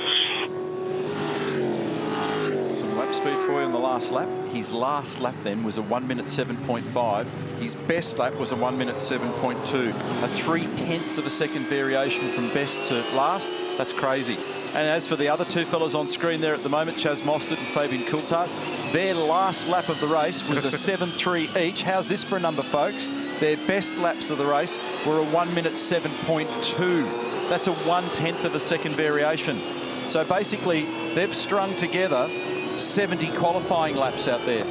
Some laps speed for you on the last lap. His last lap then was a 1 minute 7.5. His best lap was a 1 minute 7.2. A 0.3 of a second variation from best to last. That's crazy. And as for the other two fellas on screen there at the moment, Chaz Mostert and Fabian Coulthard, their last lap of the race was a 7.3 each. How's this for a number, folks? Their best laps of the race were a 1 minute 7.2. That's a 1/10 of a second variation. So basically, they've strung together 70 qualifying laps out there.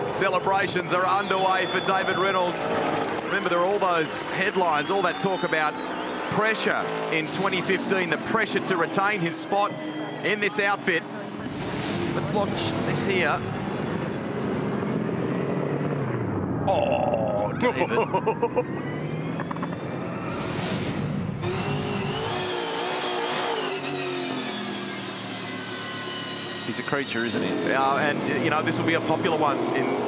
Celebrations are underway for David Reynolds. Remember, there are all those headlines, all that talk about pressure in 2015, the pressure to retain his spot in this outfit. Let's watch this here. Oh, David. He's a creature, isn't he? And, you know, this will be a popular one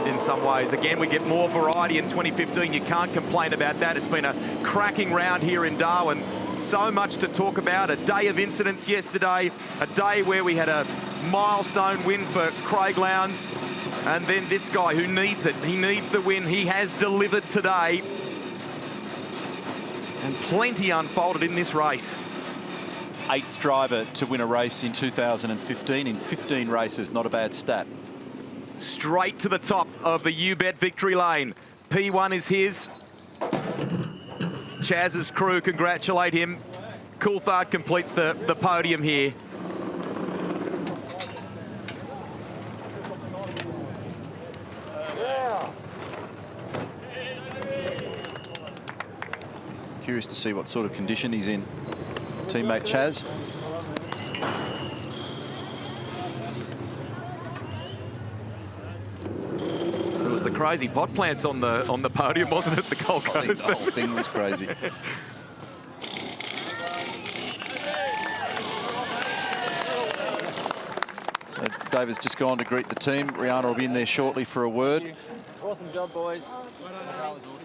in some ways. Again, we get more variety in 2015. You can't complain about that. It's been a cracking round here in Darwin. So much to talk about. A day of incidents yesterday. A day where we had a milestone win for Craig Lowndes. And then this guy who needs it. He needs the win. He has delivered today. And plenty unfolded in this race. 8th driver to win a race in 2015 in 15 races. Not a bad stat. Straight to the top of the U-Bet victory lane. P1 is his. Chaz's crew congratulate him. Coulthard completes the podium here. Curious to see what sort of condition he's in. Teammate Chaz. It was the crazy pot plants on the podium, wasn't it? The Gold Coast. The whole thing was crazy. So David's just gone to greet the team. Rihanna will be in there shortly for a word. Awesome job, boys.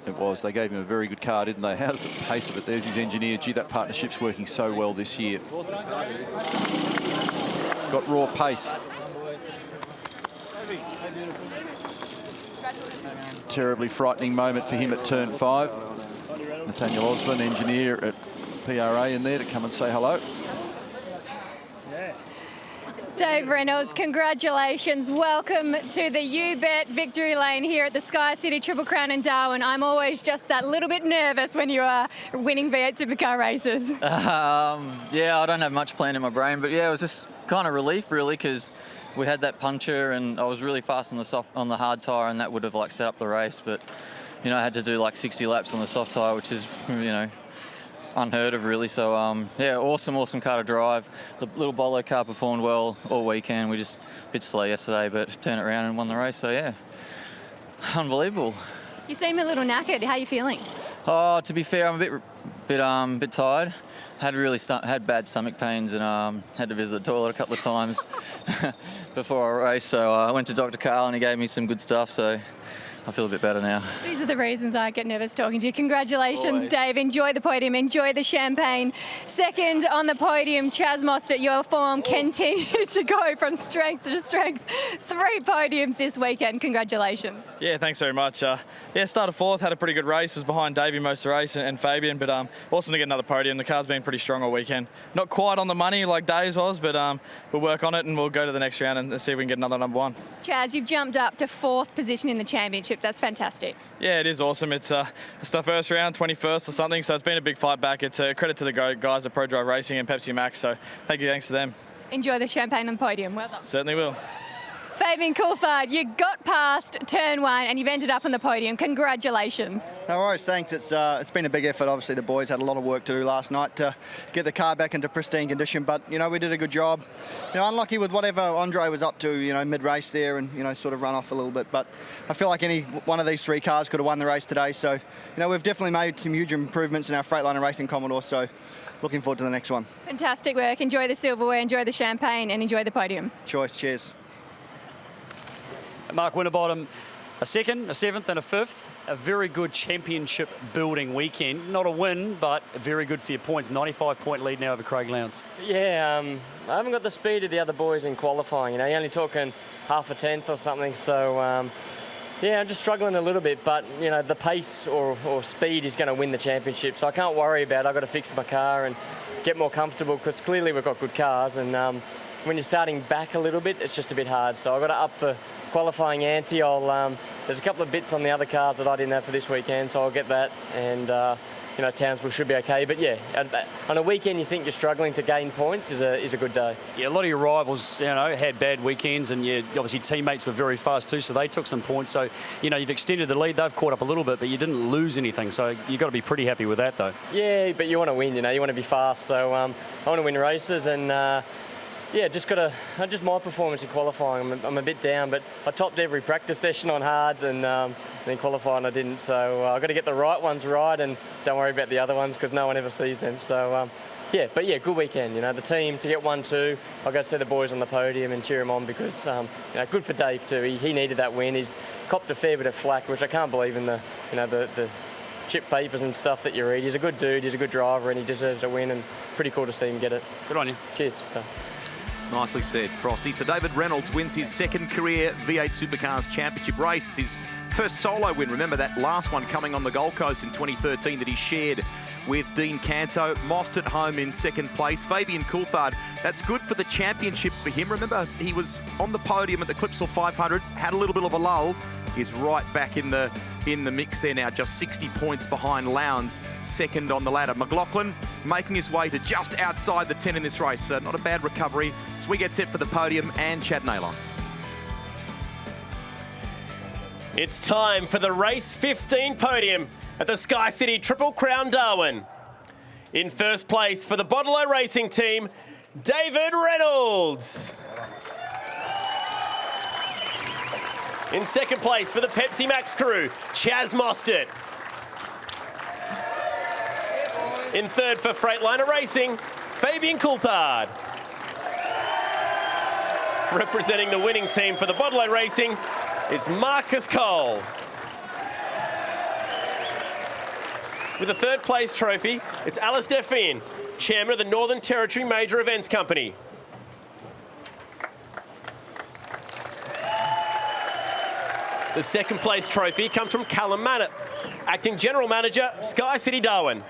It was. They gave him a very good car, didn't they? How's the pace of it? There's his engineer. Gee, that partnership's working so well this year. Got raw pace. Terribly frightening moment for him at turn 5. Nathaniel Osborne, engineer at PRA, in there to come and say hello. Dave Reynolds, congratulations. Welcome to the U-Bet victory lane here at the Sky City Triple Crown in Darwin. I'm always just that little bit nervous when you are winning V8 supercar races. Yeah, I don't have much planned in my brain, but yeah, it was just kind of relief really, because we had that puncture and I was really fast on the hard tyre, and that would have like set up the race. But you know, I had to do like 60 laps on the soft tyre, which is, you know, unheard of really. So yeah, awesome car to drive. The little Bolo car performed well all weekend. We just a bit slow yesterday, but turned it around and won the race. So yeah, unbelievable. You seem a little knackered. How are you feeling? Oh, to be fair, I'm a bit tired. Had bad stomach pains and had to visit the toilet a couple of times before a race. So I went to Dr. Carl and he gave me some good stuff. So I feel a bit better now. These are the reasons I get nervous talking to you. Congratulations, Always. Dave. Enjoy the podium. Enjoy the champagne. Second on the podium, Chaz Mostert. Your form continues to go from strength to strength. 3 podiums this weekend. Congratulations. Yeah, thanks very much. Yeah, started 4th, had a pretty good race. Was behind Davey most of the race and Fabian, but awesome to get another podium. The car's been pretty strong all weekend. Not quite on the money like Dave's was, but we'll work on it and we'll go to the next round and see if we can get another number 1. Chaz, you've jumped up to 4th position in the championship. That's fantastic. Yeah, it is awesome. It's the first round, 21st or something, so it's been a big fight back. It's a credit to the guys at Pro Drive Racing and Pepsi Max, so thanks to them. Enjoy the champagne on the podium. Well done. Certainly will. Fabian Coulthard, you got past turn 1 and you've ended up on the podium. Congratulations. No worries, thanks. It's been a big effort. Obviously, the boys had a lot of work to do last night to get the car back into pristine condition, but, you know, we did a good job. You know, unlucky with whatever Andre was up to, you know, mid-race there and, you know, sort of run off a little bit, but I feel like any one of these 3 cars could have won the race today, so, you know, we've definitely made some huge improvements in our Freightliner Racing Commodore, so looking forward to the next one. Fantastic work. Enjoy the silverware, enjoy the champagne and enjoy the podium. Cheers. Mark Winterbottom, A second, a seventh and a fifth. A very good championship building weekend. Not a win, but very good for your points. 95-point lead now over Craig Lowndes. Yeah, I haven't got the speed of the other boys in qualifying. You know, you're only talking half a tenth or something. So, yeah, I'm just struggling a little bit. But, you know, the pace or speed is going to win the championship. So I can't worry about it. I've got to fix my car and get more comfortable because clearly we've got good cars. And when you're starting back a little bit, it's just a bit hard. So I've got to up the qualifying ante. There's a couple of bits on the other cars that I didn't have for this weekend, so I'll get that. And, you know, Townsville should be okay. But, yeah, on a weekend you think you're struggling to gain points is a good day. Yeah, a lot of your rivals, you know, had bad weekends, and obviously teammates were very fast too, so they took some points. So, you know, you've extended the lead. They've caught up a little bit, but you didn't lose anything. So you've got to be pretty happy with that, though. Yeah, but you want to win, you know. You want to be fast. So I want to win races and... yeah, just my performance in qualifying. I'm a bit down, but I topped every practice session on hards, and then qualifying I didn't. So I've got to get the right ones right, and don't worry about the other ones because no one ever sees them. So yeah, but yeah, good weekend. You know, the team to get 1-2. I've got to see the boys on the podium and cheer them on because you know, good for Dave too. He needed that win. He's copped a fair bit of flack, which I can't believe in the chip papers and stuff that you read. He's a good dude. He's a good driver, and he deserves a win. And pretty cool to see him get it. Good on you. Cheers. Nicely said, Frosty. So David Reynolds wins his second career V8 Supercars Championship race. It's his first solo win. Remember that last one coming on the Gold Coast in 2013 that he shared with Dean Canto. Most at home in second place. Fabian Coulthard, that's good for the championship for him. Remember, he was on the podium at the Clipsal 500, had a little bit of a lull. He's right back in the mix there now, just 60 points behind Lowndes, second on the ladder. McLaughlin making his way to just outside the 10 in this race. Not a bad recovery as we get set for the podium and Chad Naylor. It's time for the race 15 podium at the Sky City Triple Crown Darwin. In first place for the Bottle Racing team, David Reynolds. In second place for the Pepsi Max crew, Chaz Mostert. In third for Freightliner Racing, Fabian Coulthard. Representing the winning team for the Bottle Racing, it's Marcus Cole. With the third place trophy, it's Alistair Finn, chairman of the Northern Territory Major Events Company. The second place trophy comes from Callum Mannett, acting general manager, Sky City Darwin.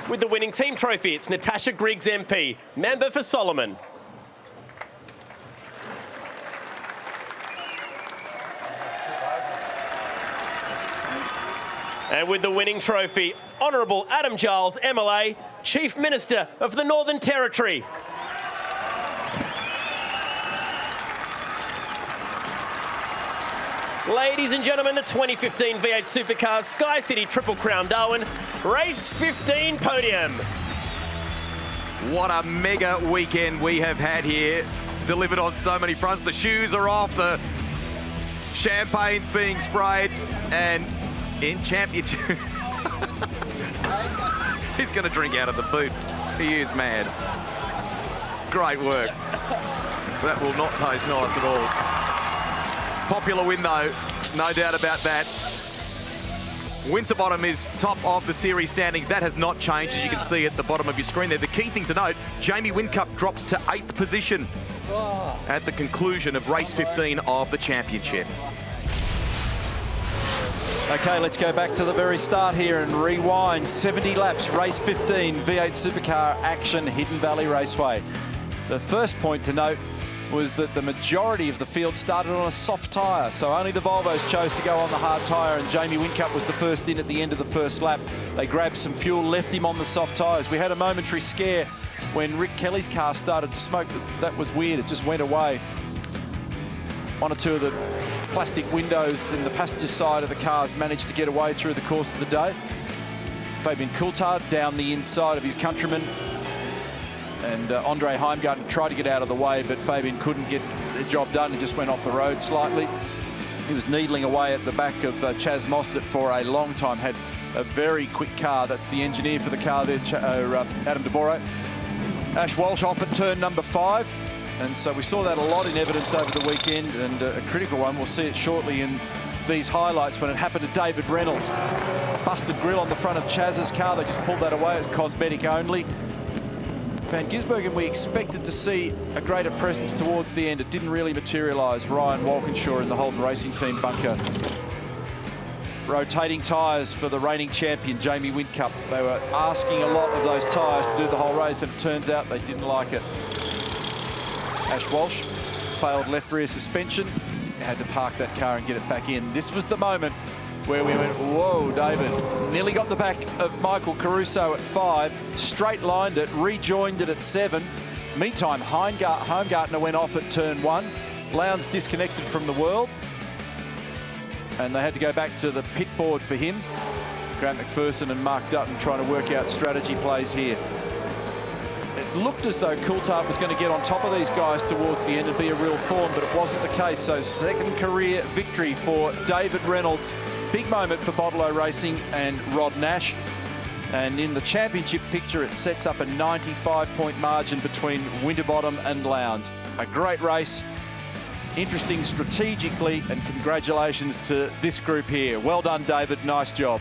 With the winning team trophy, it's Natasha Griggs MP, member for Solomon. And with the winning trophy, Honourable Adam Giles, MLA, Chief Minister of the Northern Territory. Ladies and gentlemen, the 2015 V8 Supercars Sky City Triple Crown Darwin Race 15 podium. What a mega weekend we have had here, delivered on so many fronts. The shoes are off, the champagne's being sprayed, and in championship... He's going to drink out of the boot. He is mad. Great work. That will not taste nice at all. Popular win, though, no doubt about that. Winterbottom is top of the series standings. That has not changed, as you can see at the bottom of your screen there. The key thing to note, Jamie Whincup drops to 8th position at the conclusion of race 15 of the championship. Okay, let's go back to the very start here and rewind. 70 laps, race 15, V8 Supercar action, Hidden Valley Raceway. The first point to note was that the majority of the field started on a soft tyre, so only the Volvos chose to go on the hard tyre, and Jamie Whincup was the first in at the end of the first lap. They grabbed some fuel, left him on the soft tyres. We had a momentary scare when Rick Kelly's car started to smoke. That was weird, it just went away. One or two of the plastic windows in the passenger side of the cars managed to get away through the course of the day. Fabian Coulthard down the inside of his countryman, and Andre Heimgarten tried to get out of the way, but Fabian couldn't get the job done. He just went off the road slightly. He was needling away at the back of Chaz Mostert for a long time, had a very quick car. That's the engineer for the car there, Adam DeBoro. Ash Walsh off at turn number 5. And so we saw that a lot in evidence over the weekend, and a critical one. We'll see it shortly in these highlights when it happened to David Reynolds. Busted grill on the front of Chaz's car. They just pulled that away. It's cosmetic only. Van Gisbergen, we expected to see a greater presence towards the end. It didn't really materialise. Ryan Walkinshaw in the Holden Racing Team bunker. Rotating tyres for the reigning champion, Jamie Whincup. They were asking a lot of those tyres to do the whole race, and it turns out they didn't like it. Ash Walsh failed left rear suspension. Had to park that car and get it back in. This was the moment where we went, whoa, David. Nearly got the back of Michael Caruso at 5, straight lined it, rejoined it at 7. Meantime, Heimgartner went off at turn 1. Lowndes disconnected from the world, and they had to go back to the pit board for him. Grant McPherson and Mark Dutton trying to work out strategy plays here. It looked as though Coulthard was going to get on top of these guys towards the end and be a real thorn, but it wasn't the case. So second career victory for David Reynolds. Big moment for Bottle Racing and Rod Nash. And in the championship picture, it sets up a 95-point margin between Winterbottom and Lowndes. A great race, interesting strategically, and congratulations to this group here. Well done, David. Nice job.